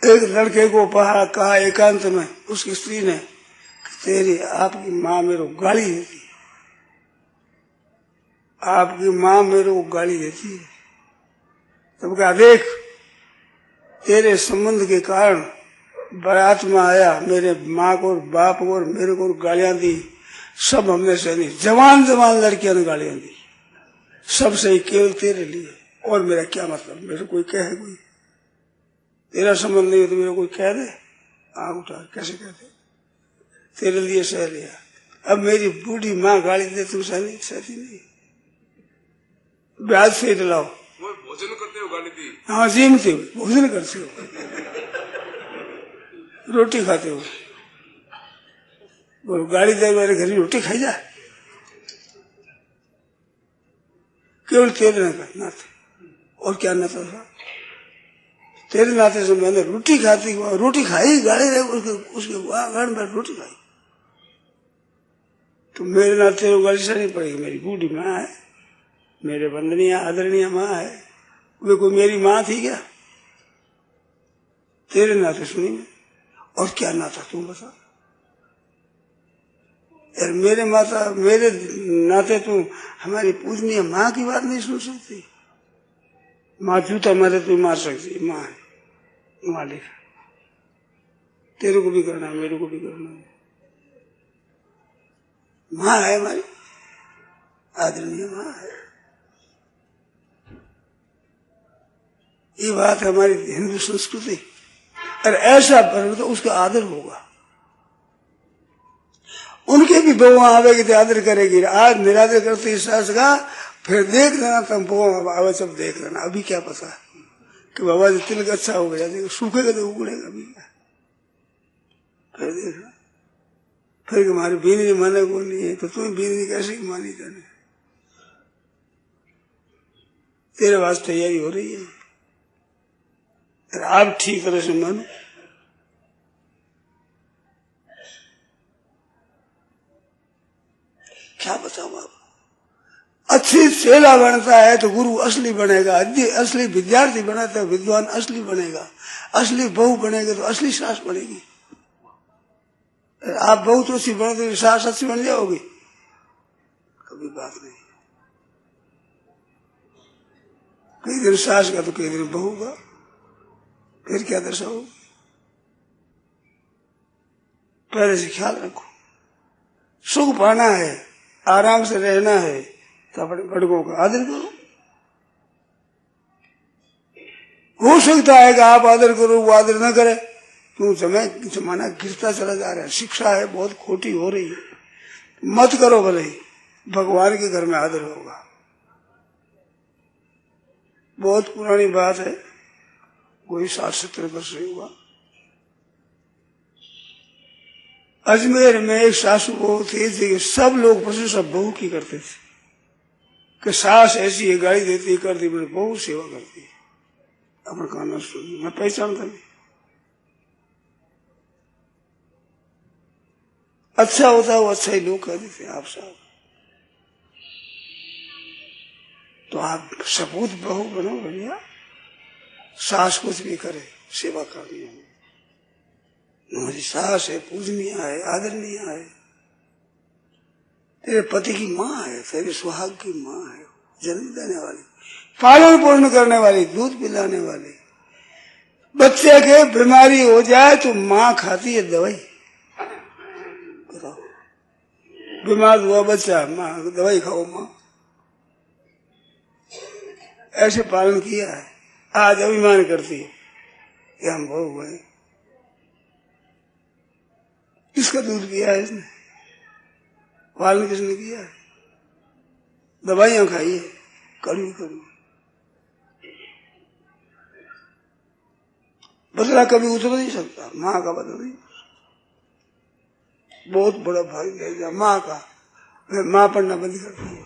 एक लड़के को कहा एकांत में, उसकी स्त्री ने, तेरी आपकी माँ मेरे को गाली देती है, आपकी माँ मेरे को गाली देती है। तब कहा, देख तेरे संबंध के कारण बारात में आया, मेरे माँ को और बाप को और मेरे को गालियां दी, सब हमने सहनी। जवान जवान लड़कियों ने गालियां दी, सब सही, केवल तेरे लिए। और मेरा क्या मतलब? मेरे कोई कहे, कोई तेरा संबंध नहीं हो तो मेरे कोई कह दे, आग उठा कैसे कहते? तेरे लिए सह लिया। अब मेरी बूढ़ी माँ गाली दे, तुम सहती नहीं? ब्याज से लाओ। भोजन करते हो गाली दी? हाँ, जीमते हो, भोजन करते हो, रोटी खाते हो। बोलो गाली दे, मेरे घर में रोटी खाई जा, केवल तेरे नाते। और क्या नाता था? तेरे नाते से मैंने रोटी खाती, रोटी खाई, गाली दे, उसके घर में रोटी खाई। तो मेरे नाते वो गाली से नहीं पड़ेगी। मेरी बूढ़ी माँ है, मेरे वंदनीय आदरणीय माँ है, वे कोई मेरी माँ थी क्या? तेरे नाते सुनी मैं, और क्या नाता तुम बता? यार मेरे नाते तुम हमारी पूजनीय माँ की बात नहीं सुन सकती? माँ जूता मारे तो मार सकती, माँ है, मालिक। तेरे को भी करना है, मेरे को भी करना है। माँ है हमारी, आदरणीय माँ है। ये बात हमारी हिंदू संस्कृति। और ऐसा पर तो उसका आदर होगा। उनके भी बहू आवेगी तो आदर करेगी। आज निरादर करती सास का, फिर देख लेना तुम बहू आवे, सब देख लेना। अभी क्या पता कि बाबा जी तिलक अच्छा हो गया, देखो सूखेगा तो उगड़ेगा। अभी क्या, फिर देखना। फिर हमारी बीनी माने को नहीं है तो तुम्हें बीनी कैसे मानी जाने? तेरे वास्ते तैयारी हो रही है, आप ठीक तरह से मानो। क्या बताऊं आप? अच्छी चेला बनता है तो गुरु असली बनेगा, असली विद्यार्थी बनाता है विद्वान असली बनेगा, असली बहू बनेगा तो असली सास बनेगी। आप बहू तो अच्छी बने तो सास अच्छी बन जाओगी? कभी बात नहीं। कई दिन सास का तो कई दिन बहू का, फिर क्या दशा होगी? पहले से ख्याल रखो। सुख पाना है, आराम से रहना है, तो अपने बड़कों का आदर करो। हो सकता है कि आप आदर करो, वो आदर न करे, क्यों जमाना गिरता चला जा रहा है, शिक्षा है बहुत खोटी हो रही है, मत करो भले ही, भगवान के घर में आदर होगा। बहुत पुरानी बात है, कोई 60-70 वर्ष हुआ, अजमेर में एक सासू बहू थी, सब लोग प्रशंसा बहू की करते थे कि सास ऐसी है, गाड़ी देती है, करती, बड़ी बहू सेवा करती है। अपना कहना सुन, मैं पहचानता नहीं, अच्छा होता है वो अच्छा ही लोग कह देते हैं आप साहब। तो आप सपूत बहू बनो भैया, सास कुछ भी करे, सेवा करनी है। हमारी सास है, पूजनीय है, आदरणीय है, तेरे पति की माँ है, तेरे सुहाग की माँ है, जन्म देने वाली, पालन पोषण करने वाली, दूध पिलाने वाली। बच्चे के बीमारी हो जाए तो माँ खाती है दवाई, बताओ, बीमार हुआ बच्चा, माँ दवाई खाओ माँ, ऐसे पालन किया है। आज अभिमान करती है कि हम बहू हैं। किसका दूध पिया है इसने, पालन किसने किया है, दवाइयां खाई है, कड़वी कड़वी। बदला कभी उतर नहीं सकता, माँ का बदला नहीं। बहुत बड़ा भाग्य है माँ का, माँ पढ़ना बंद करती है,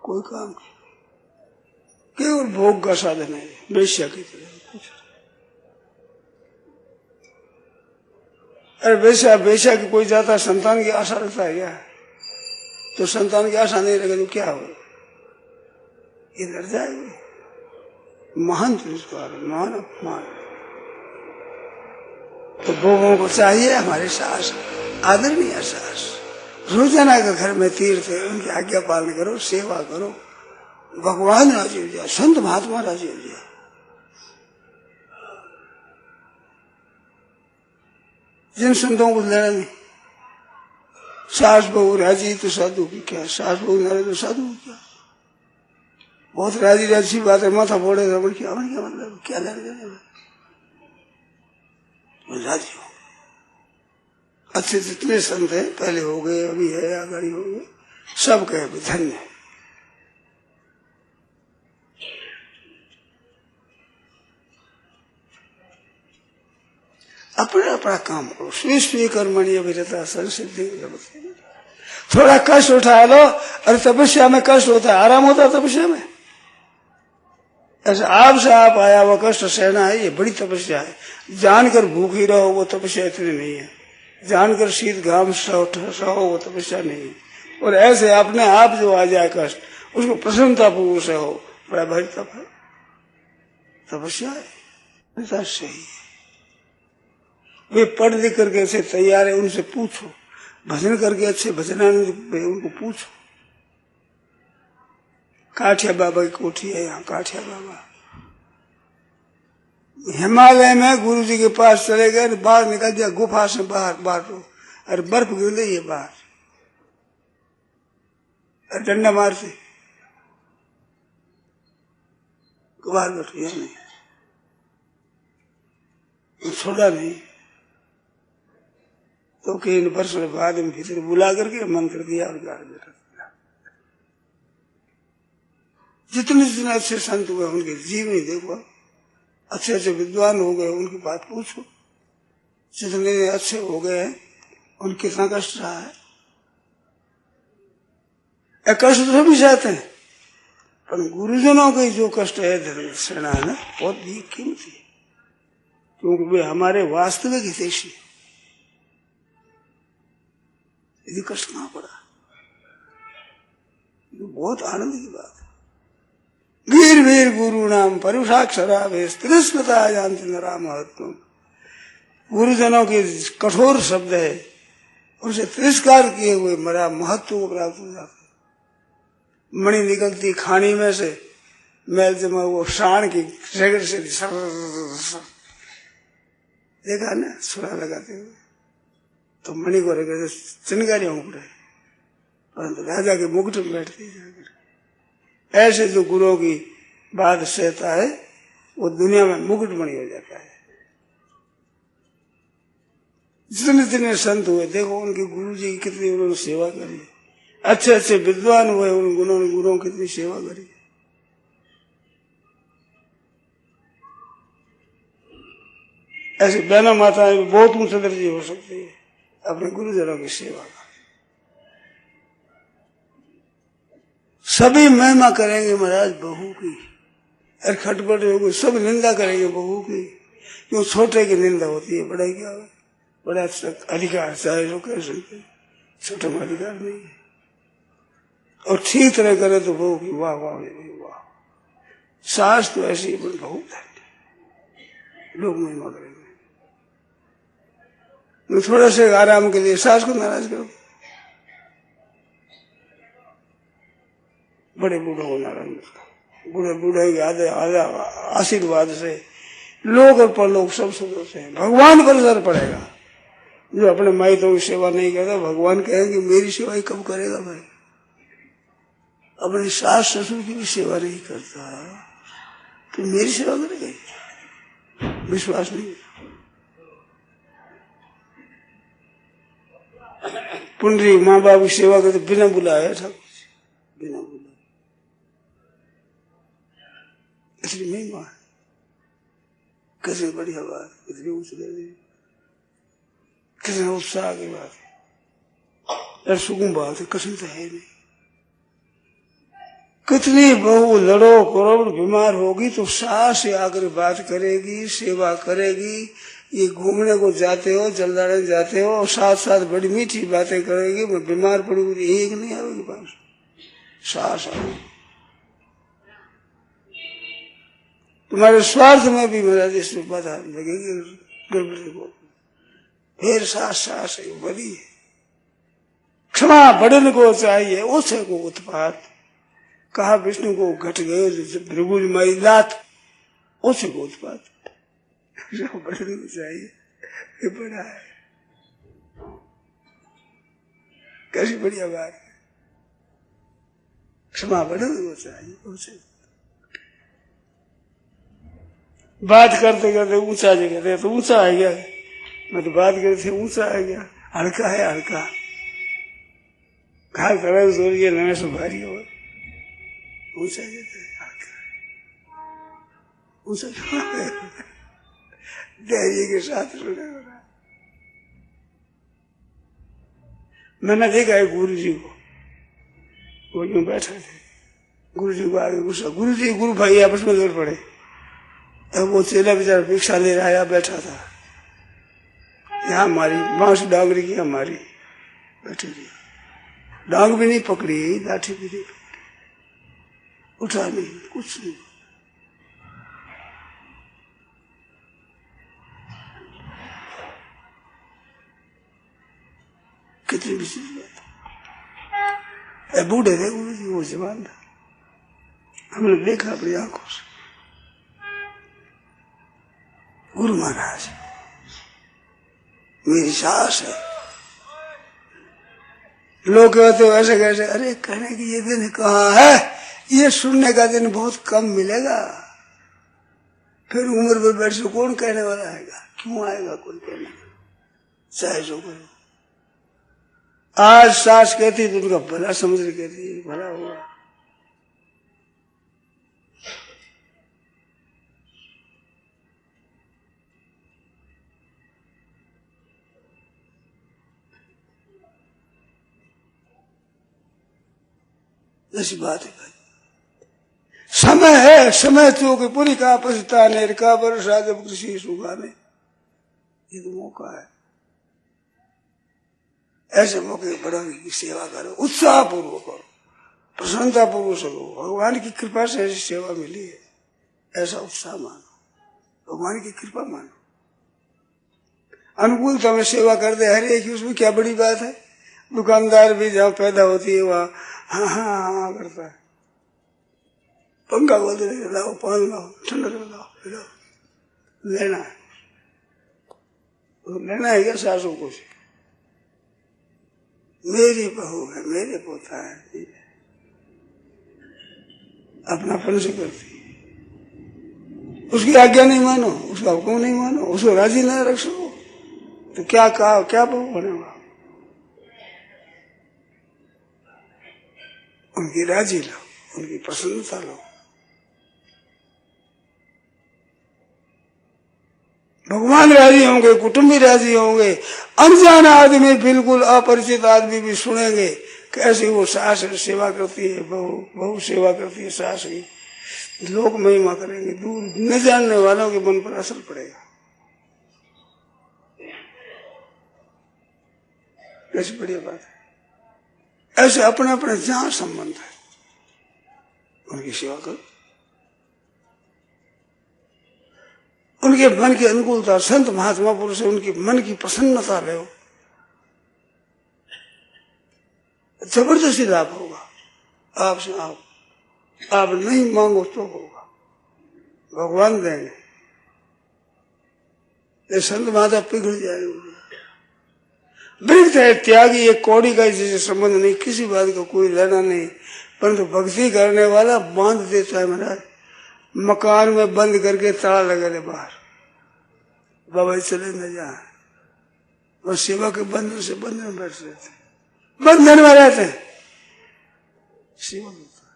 कोई काम केवल भोग का साधन है, वेश्या की तरह कुछ। अरे वेश्या की कोई जाता संतान की आशा रखता है क्या? तो संतान की आशा नहीं रखे तो क्या हो, ये डर जाएगी। महान तिरस्कार, महान अपमान। तो भोगों को चाहिए हमारी सास, आदरणीय सास, रोजाना के घर में तीर्थ है, उनकी आज्ञा पालन करो, सेवा करो, भगवान राजी हो जाए, संत महात्मा राजी हो जाए। जिन संतों को लेना नहीं, सास बहू राजी तो साधु की क्या, सास बहू नारे तो साधु की क्या। बहुत राजी अच्छी बात है, माथा फोड़े क्या मतलब, क्या लड़ जाने राजी हो। अच्छे जितने संत हैं, पहले हो गए, अभी है, आगाड़ी हो गए, सब कहे धन्य है। अपना अपना काम करो, स्वी कर्मणि अभिरता संसिद्धि। थोड़ा कष्ट उठा लो, अरे तपस्या में कष्ट होता है, आराम होता है तपस्या में। ऐसा आपसे आप आया हुआ कष्ट सहना है, ये बड़ी तपस्या है। जानकर भूखी रहो वो तपस्या इतनी नहीं है, जानकर शीत घाम सहो वो तपस्या नहीं है। और ऐसे अपने आप जो आ जाए कष्ट, उसको प्रसन्नता पूर्वक से हो, बड़ा भारी तप है, तपस्या है। ऐसा सही है। वे पढ़ लिख करके ऐसे तैयार है, उनसे पूछो, भजन करके अच्छे भजनानंद उनको पूछो। काठिया बाबा की कोठी है यहाँ, काठिया बाबा हिमालय में गुरु जी के पास चले गए, बाहर निकल दिया गुफा से, बाहर अरे बर्फ गिर रही है बाहर, अरे डंडा मारते बाहर बैठ गया, नहीं छोड़ा नहीं। तो कई वर्ष बाद में भीतर बुला करके मंत्र दिया और गाड़ बैठा। जितने जितने अच्छे संत हुए उनके जीवन ही देखो, अच्छे अच्छे विद्वान हो गए उनकी बात पूछो, जितने अच्छे हो गए उन कितना कष्ट रहा है। कष्ट तो भी चाहते हैं, पर गुरुजनों के जो कष्ट है धर्म सेना है ना, बहुत भी कीमती, क्योंकि वे हमारे वास्तविक हितैषी है। यदि कष्ट कहां पड़ा, ये बहुत आनंद की बात है। वीर वीर गुरु नाम परुषाक्षरा तिरस्कृता जानती नरा महत्व। गुरुजनों के कठोर शब्द है, उनसे तिरस्कार किए हुए मरा महत्व को प्राप्त हो जाता है। मणि निकलती खानी में से, मैल जमा वो शान की रगड़ से देखा ना, सुरा लगाते हुए तो मणि को रखे चिनगारियां उपड़े, परंतु राजा के मुकुट में बैठती जाकर। ऐसे जो गुरुओं की बात सहता है वो दुनिया में मुकुट मणि हो जाता है। जितने जितने संत हुए देखो उनके गुरु जी की कितनी उन्होंने सेवा करी है, अच्छे अच्छे विद्वान हुए उन गुरुओं की कितनी सेवा करी है। ऐसे बहना माताएं भी बहुत ऊंचे दर्जे हो सकती है अपने गुरुजनों की सेवा का। सभी महिमा करेंगे महाराज बहू की, और खटपट होगी सब निंदा करेंगे बहू की, क्यों छोटे की निंदा होती है, बड़ा क्या है, बड़ा अधिकार चाहे जो कह सकते, छोटे में अधिकार नहीं है। और ठीक तरह करे तो बहू की वाह वाह वाह, सास तो ऐसी बहुत है, लोग महिमा करेंगे। थोड़ा से आराम के लिए सास को नाराज करो, बड़े बूढ़ों को नाराज मत करो। बूढ़े बूढ़े के आधे आशीर्वाद से लोग और परलोक सब सदस्य हैं। भगवान पर असर पड़ेगा। जो अपने माइतों की सेवा नहीं करता, भगवान कहेंगे मेरी सेवा ही कब करेगा भाई। अपने सास ससुर की भी सेवा नहीं करता तो मेरी सेवा करेगा, विश्वास नहीं। पुंडरी माँ बाप की सेवा करते बिना बुलाए था, बिना बुलाए, इसलिए महिमा है। कितनी बढ़िया बात, कितनी ऊंची दर्जे, कितना उत्साह की बात है, सुगम बात है, कठिन तो है नहीं। कितनी बहू लड़ो करो, बीमार होगी तो सास से आकर बात करेगी, सेवा करेगी। ये घूमने को जाते हो, जलदाड़े जाते हो और साथ साथ बड़ी मीठी बातें करेगी। मैं बीमार पड़ूंगी एक नहीं आवेगी पास, सास आओगी। तुम्हारे स्वार्थ में भी महाराज इसमें बाधा लगेगी, गड़बड़ी को फिर सास बड़ी है। क्षमा बड़न को चाहिए, उसे को उत्पात कहा विष्णु को घट गए भृगुज माई लात, उसे को उत्पात बढ़ने को चाहिए, ये बड़ा है। कैसी बढ़िया बात है, क्षमा बढ़ने को चाहिए उसे। बात करते करते ऊंचा जगह तो ऊंचा आ गया, मैं तो बात करते ऊंचा आ गया, हल्का है हल्का, घास खड़ा जोड़िए नए से भारी हो, ऊंचा जाता है हल्का, ऊंचा धैर्य के साथ सुने हो रहा। मैंने देखा है गुरु जी को, वो यूं बैठे थे, गुरु जी को आगे गुस्सा, गुरु जी गुरु भाई आपस में जोड़ पड़े। अब वो चेला बेचारा भिक्षा ले रहा है, बैठा था यहाँ हमारी बांस डांगरी की हमारी बैठी थी, डांग भी नहीं पकड़ी, लाठी भी नहीं पकड़ी, उठा नहीं, कुछ नहीं। कितनी विचित्र बात है। बूढ़े थे गुरु जी, वो जवान था, हमने देखा अपनी आंखों से। गुरु महाराज मेरी सास है, लोग कहते हो ऐसे कैसे, अरे कहने की ये दिन कहाँ है, ये सुनने का दिन बहुत कम मिलेगा। फिर उम्र पर बैठ से कौन कहने वाला आएगा, क्यों आएगा कोई कहने, चाहे जो करो। आज सास कहती तो उनका भला समझ रही, कहती भला हुआ। ऐसी बात है भाई, समय है, समय चूक पूरी का पछताने का वर्षा जब कृषि सुगाने, ये तो मौका है। ऐसे मौके बड़ा की सेवा करो, उत्साह पूर्वक करो, प्रसन्नता पूर्वक करो। भगवान की कृपा से ऐसी सेवा मिली है, ऐसा उत्साह मानो, भगवान की कृपा मानो। अनुकूलता में सेवा कर दे हर एक, उसमें क्या बड़ी बात है। दुकानदार भी जहाँ पैदा होती है वहाँ हाँ हाँ हाँ करता है, पंखा बोलते लाओ, पान लाओ, ठंडा लाओ, लेना है, तो लेना है क्या सासों को से, मेरी बहू है, मेरे पोता है, अपनापन से करती है। उसकी आज्ञा नहीं मानो, उसका हुक्म नहीं मानो, उसको राजी न रख सको तो क्या कहा, क्या बहू बनेगा। उनकी राजी लो, उनकी प्रसन्नता लो। भगवान राजी होंगे, कुटुंब भी राजी होंगे, अनजान आदमी, बिल्कुल अपरिचित आदमी भी सुनेंगे कैसे वो सास सेवा करती है, बहू सेवा करती है सास की, लोग महिमा करेंगे। दूर न जानने वालों के मन पर असर पड़ेगा। कैसी बढ़िया बात है। ऐसे अपने अपने जहां संबंध है उनकी सेवा करो, उनके मन की अनुकूलता, संत महात्मा पुरुष है, उनकी मन की प्रसन्नता ले, जबरदस्ती लाभ होगा आपसे। आप नहीं मांगो तो होगा, भगवान देंगे। ये संत महात्मा पिघल जाएंगे। वृक्ष है त्यागी, एक कौड़ी का जैसे संबंध नहीं, किसी बात का कोई लेना नहीं, परंतु भक्ति करने वाला बांध देता है महाराज। मकान में बंद करके ताला लगा दे बाहर, बाबा चले न जा, और सेवा के बंधन से बंधन में बैठ रहते, बंधन में रहते हैं, सेवा होता है।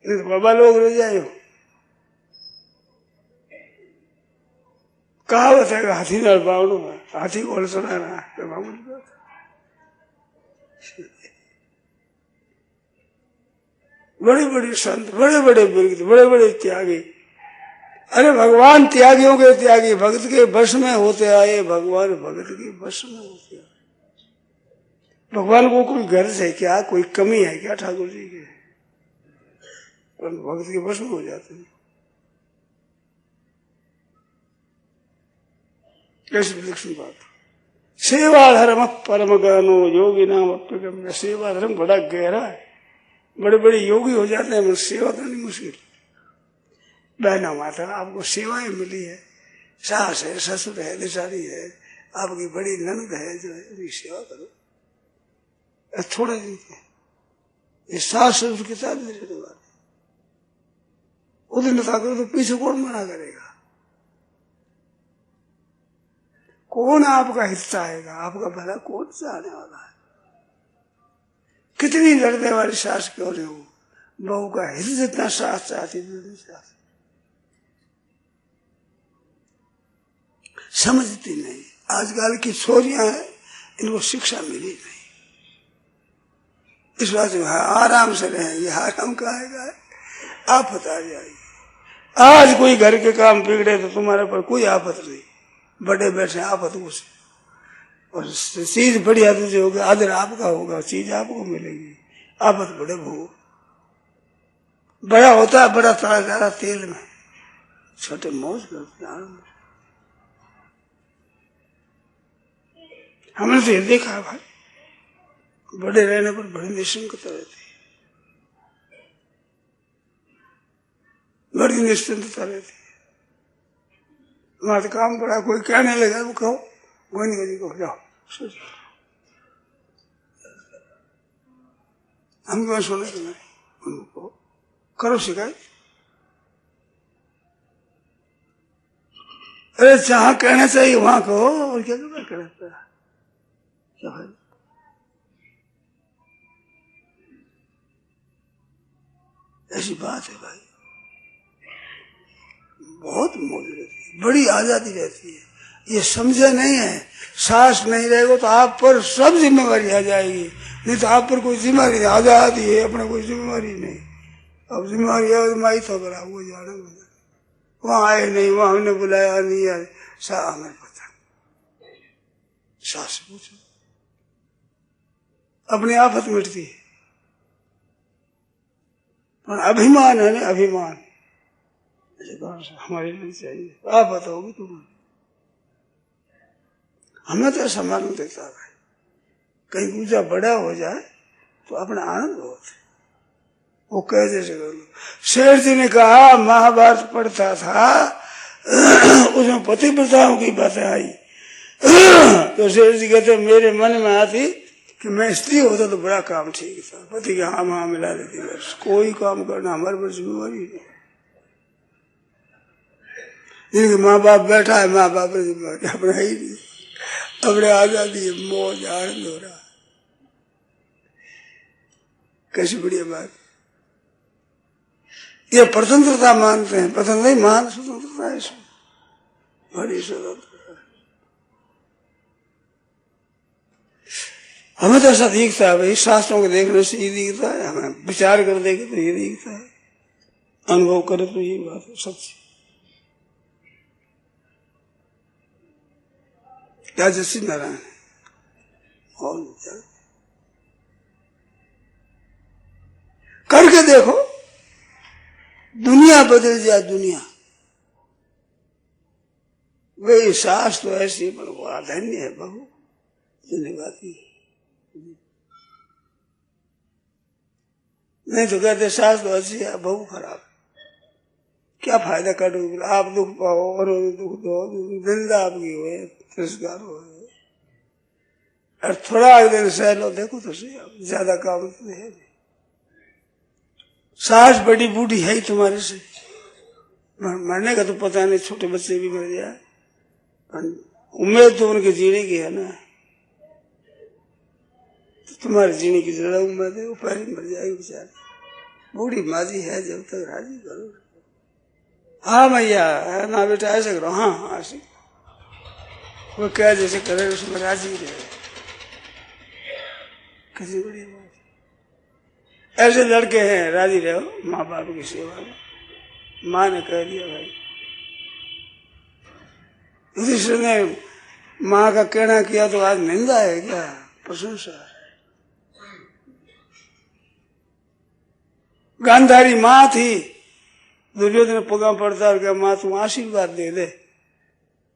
नहीं तो बाबा लोग रह जाए। कहावत है हाथी नाल बावड़ो, हाथी को सुना रहा है। बड़े बड़े संत, बड़े बड़े व्यक्ति, बड़े बड़े त्यागी, अरे भगवान त्यागियों के त्यागी, भक्त के वश में होते आए, भगवान भक्त के वश में होते आए। भगवान को कोई गर्ज है क्या, कोई कमी है क्या ठाकुर जी के, भक्त के वश में हो जाते हैं। कैसी विलक्षण बात। सेवा धर्म परम गहनो योगी नाम अप्यगम्य। सेवा धर्म बड़ा गहरा है, बड़े बड़े योगी हो जाते हैं, सेवा करनी मुश्किल। बहना माता, आपको सेवाएं मिली है, सास है, ससुर है, दिशारी है, आपकी बड़ी ननद है, जो है उनकी सेवा करो। थोड़े दिन के ये सास ससुर के साथ नहीं रहने वाले, उदिनता करो तो पीछे कौन मना करेगा। कौन आपका हित चाहेगा, आपका भला कौन चाहने वाला है। कितनी लड़ने वाली सास क्यों नहीं हो, बहू का हित जितना सास चाहती दूसरी सास समझती नहीं। आजकल की छोरियां हैं, इनको शिक्षा मिली नहीं, इस बात में आराम से रहेंगे। आराम का आएगा, आफत आ जाएगी। आज कोई घर के काम बिगड़े तो तुम्हारे पर कोई आफत नहीं, बड़े बैठे आफत उसे, और चीज बढ़िया तुझे होगी, आदर आपका होगा, चीज आपको मिलेगी। आफत बड़े भू बड़ा होता है, बड़ा तला जा रहा तेल में, छोटे मौज करते हैं। हमने तो ये देखा भाई, बड़े रहने पर बड़ी निश्चिंतता रहती है, बड़ी निश्चिंतता रहती है। हमारा काम पड़ा, कोई कहने लगा वो कहो, गोविंद जी को जाओ, हम क्यों सुने कि नहीं, उनको करो शिकायत। अरे जहां कहना चाहिए वहां कहो, और क्या कहना पड़ा, क्या भाई। ऐसी बात है भाई, बहुत मौज रहती है, बड़ी आजादी रहती है। ये समझे नहीं है, सास नहीं रहेगा तो आप पर सब जिम्मेवारी आ जाएगी, नहीं तो आप पर कोई जिम्मेवारी नहीं, आजादी है, अपना कोई जिम्मेवारी नहीं। अब जिम्मेवारी है माई तो करा, वो जाना वहां आए नहीं, वहां हमने बुलाया नहीं आए, हमें पता, सास से पूछो, अपनी आफत मिटती है। अभिमान है ना, अभिमान हमारे लिए चाहिए, आप बताओगे तुम्हारे, हमें तो सम्मान देता है। कहीं पूजा बड़ा हो जाए तो अपना आनंद होता है, वो कह जैसे कर लो। शेर जी ने कहा, महाभारत पढ़ता था, उसमें पति प्रथाओं की बातें आई, तो शेर जी कहते मेरे मन में आती कि मैं स्त्री होता तो बड़ा काम ठीक था, पति के हाँ मिला देती, बस कोई काम करना हमारे पर जिम्मेवारी नहीं। जिनके माँ बाप बैठा है, माँ बाप पर जिम्मेवारी अपना ही नहीं, अपने आजादी मौज आनंद हो रहा है। कैसी बढ़िया बात। ये स्वतंत्रता मानते हैं, पसंद नहीं, मान स्वतंत्रता है इसमें, बड़ी स्वतंत्रता। हमें तो ऐसा दिखता है भाई, शास्त्रों को देखने से ये दिखता है, हमें विचार कर देखे तो ये दिखता है, अनुभव करे तो ये बात है सच्ची। क्या जैसी नारायण और करके देखो, दुनिया बदल जाए दुनिया। वही सास तो ऐसी पर वो धन्य है बहू, धन्यवादी। नहीं तो कहते सास तो अच्छी है, बहू खराब, क्या फायदा काटोगे, आप दुख पाओ और दुख दो, निंदा आपकी हो, तिरस्कार हो, और थोड़ा एक दिन सह लो, देखो तो सही, ज्यादा काम तो है नहीं। सास बड़ी बूढ़ी है ही तुम्हारे से, मरने का तो पता नहीं, छोटे बच्चे भी मर जाए, उम्मीद तो उनके जीने की है ना, तो तुम्हारे जीने की ज्यादा उम्मीद है, वो पहले मर जाएगी बेचारी, बूढ़ी माजी है, जब तक राजी करो। हाँ भैया है ना बेटा, ऐसे करो, हाँ ऐसे वो क्या जैसे करे उसमें राजी रहे, कैसी बड़ी बात। ऐसे लड़के हैं, राजी रहो माँ बाप की सेवा में। माँ ने कह दिया भाई, युधिष्ठिर ने माँ का कहना किया तो आज निंदा है क्या, प्रशंसा है। गांधारी माँ थी, दुर्योधन ने पगा पड़ता और क्या, माँ तुम आशीर्वाद दे दे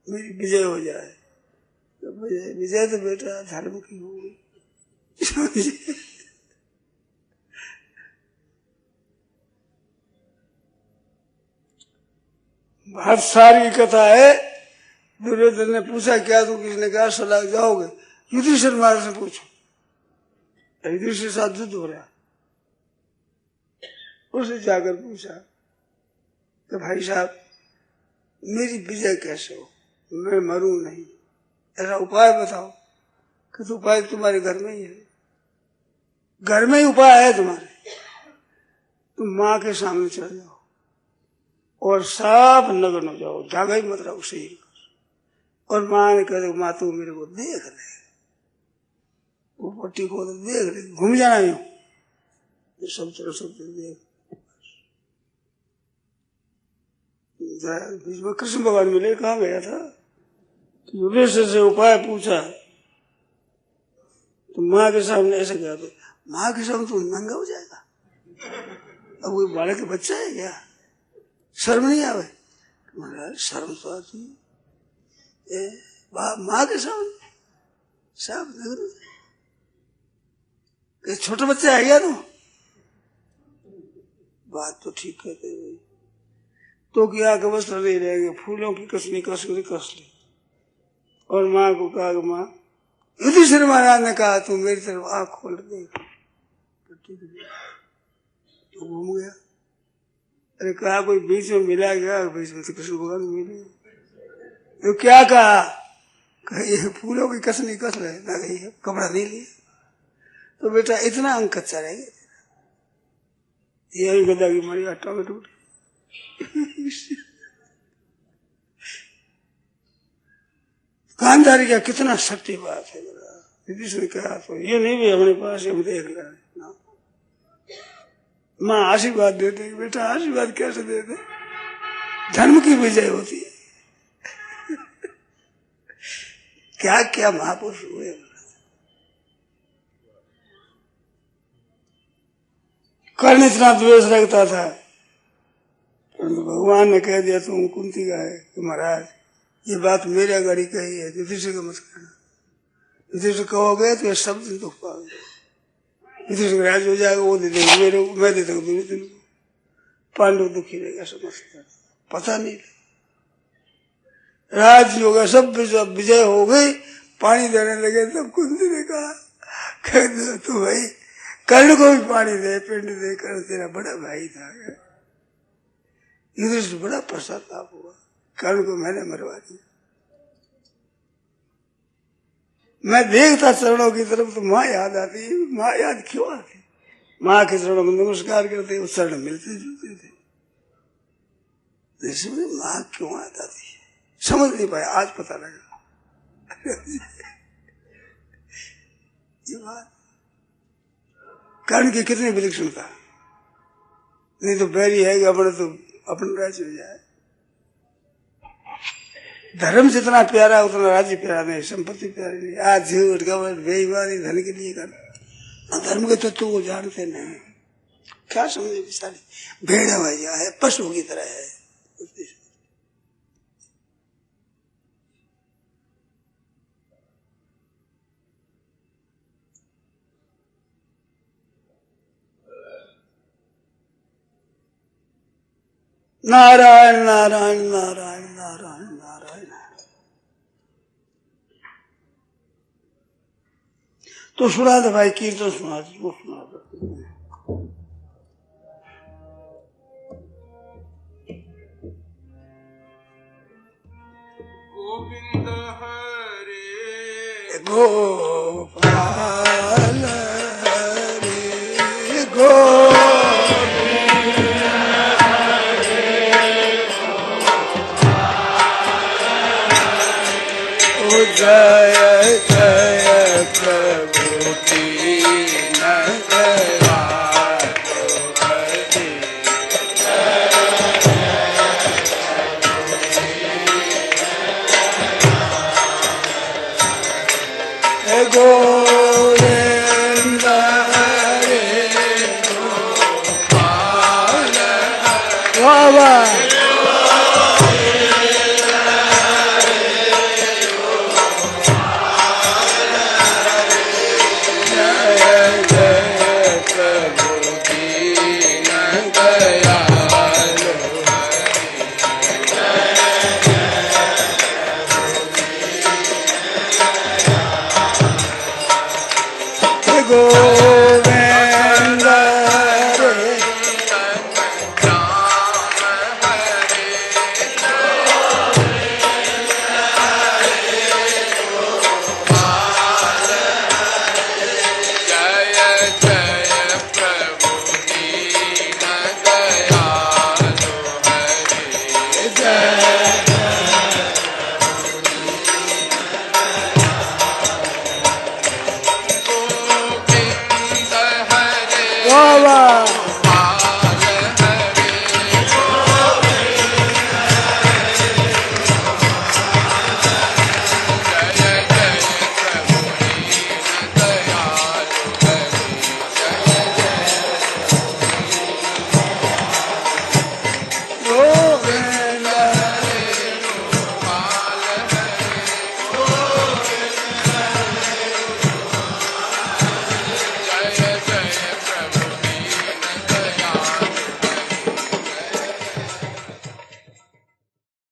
मेरी विजय हो जाए। तो विजय तो बेटा धर्म की होगी। बहुत सारी कथा है। दुर्योधन ने पूछा क्या तू, किसने कहा सलाह जाओगे, युधिष्ठिर महाराज से पूछो। युधिष्ठिर साथ युद्ध हो रहा, उसे जाकर पूछा कि भाई साहब मेरी विजय कैसे हो, मैं मरूं नहीं, ऐसा उपाय बताओ। कि तो उपाय तुम्हारे घर में ही है, घर में ही उपाय है तुम्हारे, तुम माँ के सामने चले जाओ और साफ नग्न हो जाओ, धागा ही मत रहो शरीर पर। और माँ ने कहा माँ तू मेरे को देख ले, वो पट्टी को देख ले, घूम जाना यूं, ये सब तरफ देख। कृष्ण भगवान मिले, कहाँ गया था, युधिष्ठिर से उपाय पूछा तो माँ के सामने ऐसे कहा, तो माँ के सामने तो नंगा हो जाएगा, अब वो बालक का बच्चा है क्या, शर्म नहीं आवे। महाराज शर्म तो आती है, माँ के सामने साफ नगर, छोटा बच्चा है क्या तुम, बात तो ठीक कहते भाई। तो क्या के वस्त्र नहीं रहेंगे, फूलों की कसनी कस ले। और माँ को कहा कि माँ, युधिष्ठिर महाराज ने कहा तुम मेरी तरफ आँख खोल दे, तो घूम गया। अरे कहा कोई बीच में मिला गया, बीच में तो कृष्ण भगवान मिले, तो क्या कहा, ये फूलों की कसनी कस रहे ना, गई है कपड़ा नहीं लिया, तो बेटा इतना अंक कच्चा रह गया, यही गदा की मरी आटा में टूट। गांधारी का कितना सत्य बात है, युधिष्ठिर ने कहा तो ये नहीं भी अपने पास हम देख ले, माँ आशीर्वाद देते, बेटा आशीर्वाद कैसे देते, धर्म की विजय होती है। क्या क्या महापुरुष हुए। कर्ण इतना द्वेष रखता था, भगवान ने कह दिया तुम कुंती का है कि महाराज ये बात मेरे अगाड़ी कही है, युधिष्ठिर को मत कहना, युधिष्ठिर कहोगे तो ये सब दिन दुख पाओगे, युधिष्ठिर राज हो जाएगा, वो दे देगा मेरे को, मैं दे दूंगा दुर्योधन को, पांडव दुखी रहेगा, समझता पता नहीं। राज्य हो गया, सब विजय हो गई, पानी देने लगे। तब कुंती ने कहा तो भाई कर्ण को भी पानी दे, पिंड दे, कर्ण तेरा बड़ा भाई था। युधिष्ठिर बड़ा पश्चाताप हुआ, कर्ण को मैंने मरवा दिया। मैं देखता चरणों की तरफ तो माँ याद आती। माँ याद क्यों आती? माँ के चरणों को नमस्कार करते, उस चरण मिलते जुलते थे। माँ क्यों याद आती है समझ नहीं पाया, आज पता लगा। ये बात कर्ण की कितनी विलक्षणता, नहीं तो बैरी है कि अपने तो अपना राज्य हो जाए। धर्म जितना प्यारा उतना राज्य प्यारा नहीं, संपत्ति प्यारी नहीं। आज झूठ कपट बेईमानी धन के लिए कर, धर्म के तत्व को जानते नहीं। क्या समझे बेचारी भेड़ा भैया है, पशु की तरह है। नारायण नारायण नारायण नारायण नारायण। तो सुना दे भाई, कीर्तन सुना दे, वो सुना दे। गोविंद हरे गोपाल हरे गोविंद जय जय प्रभु दीन दयाल हरि। गोविंद हरे गोपाल बाबा go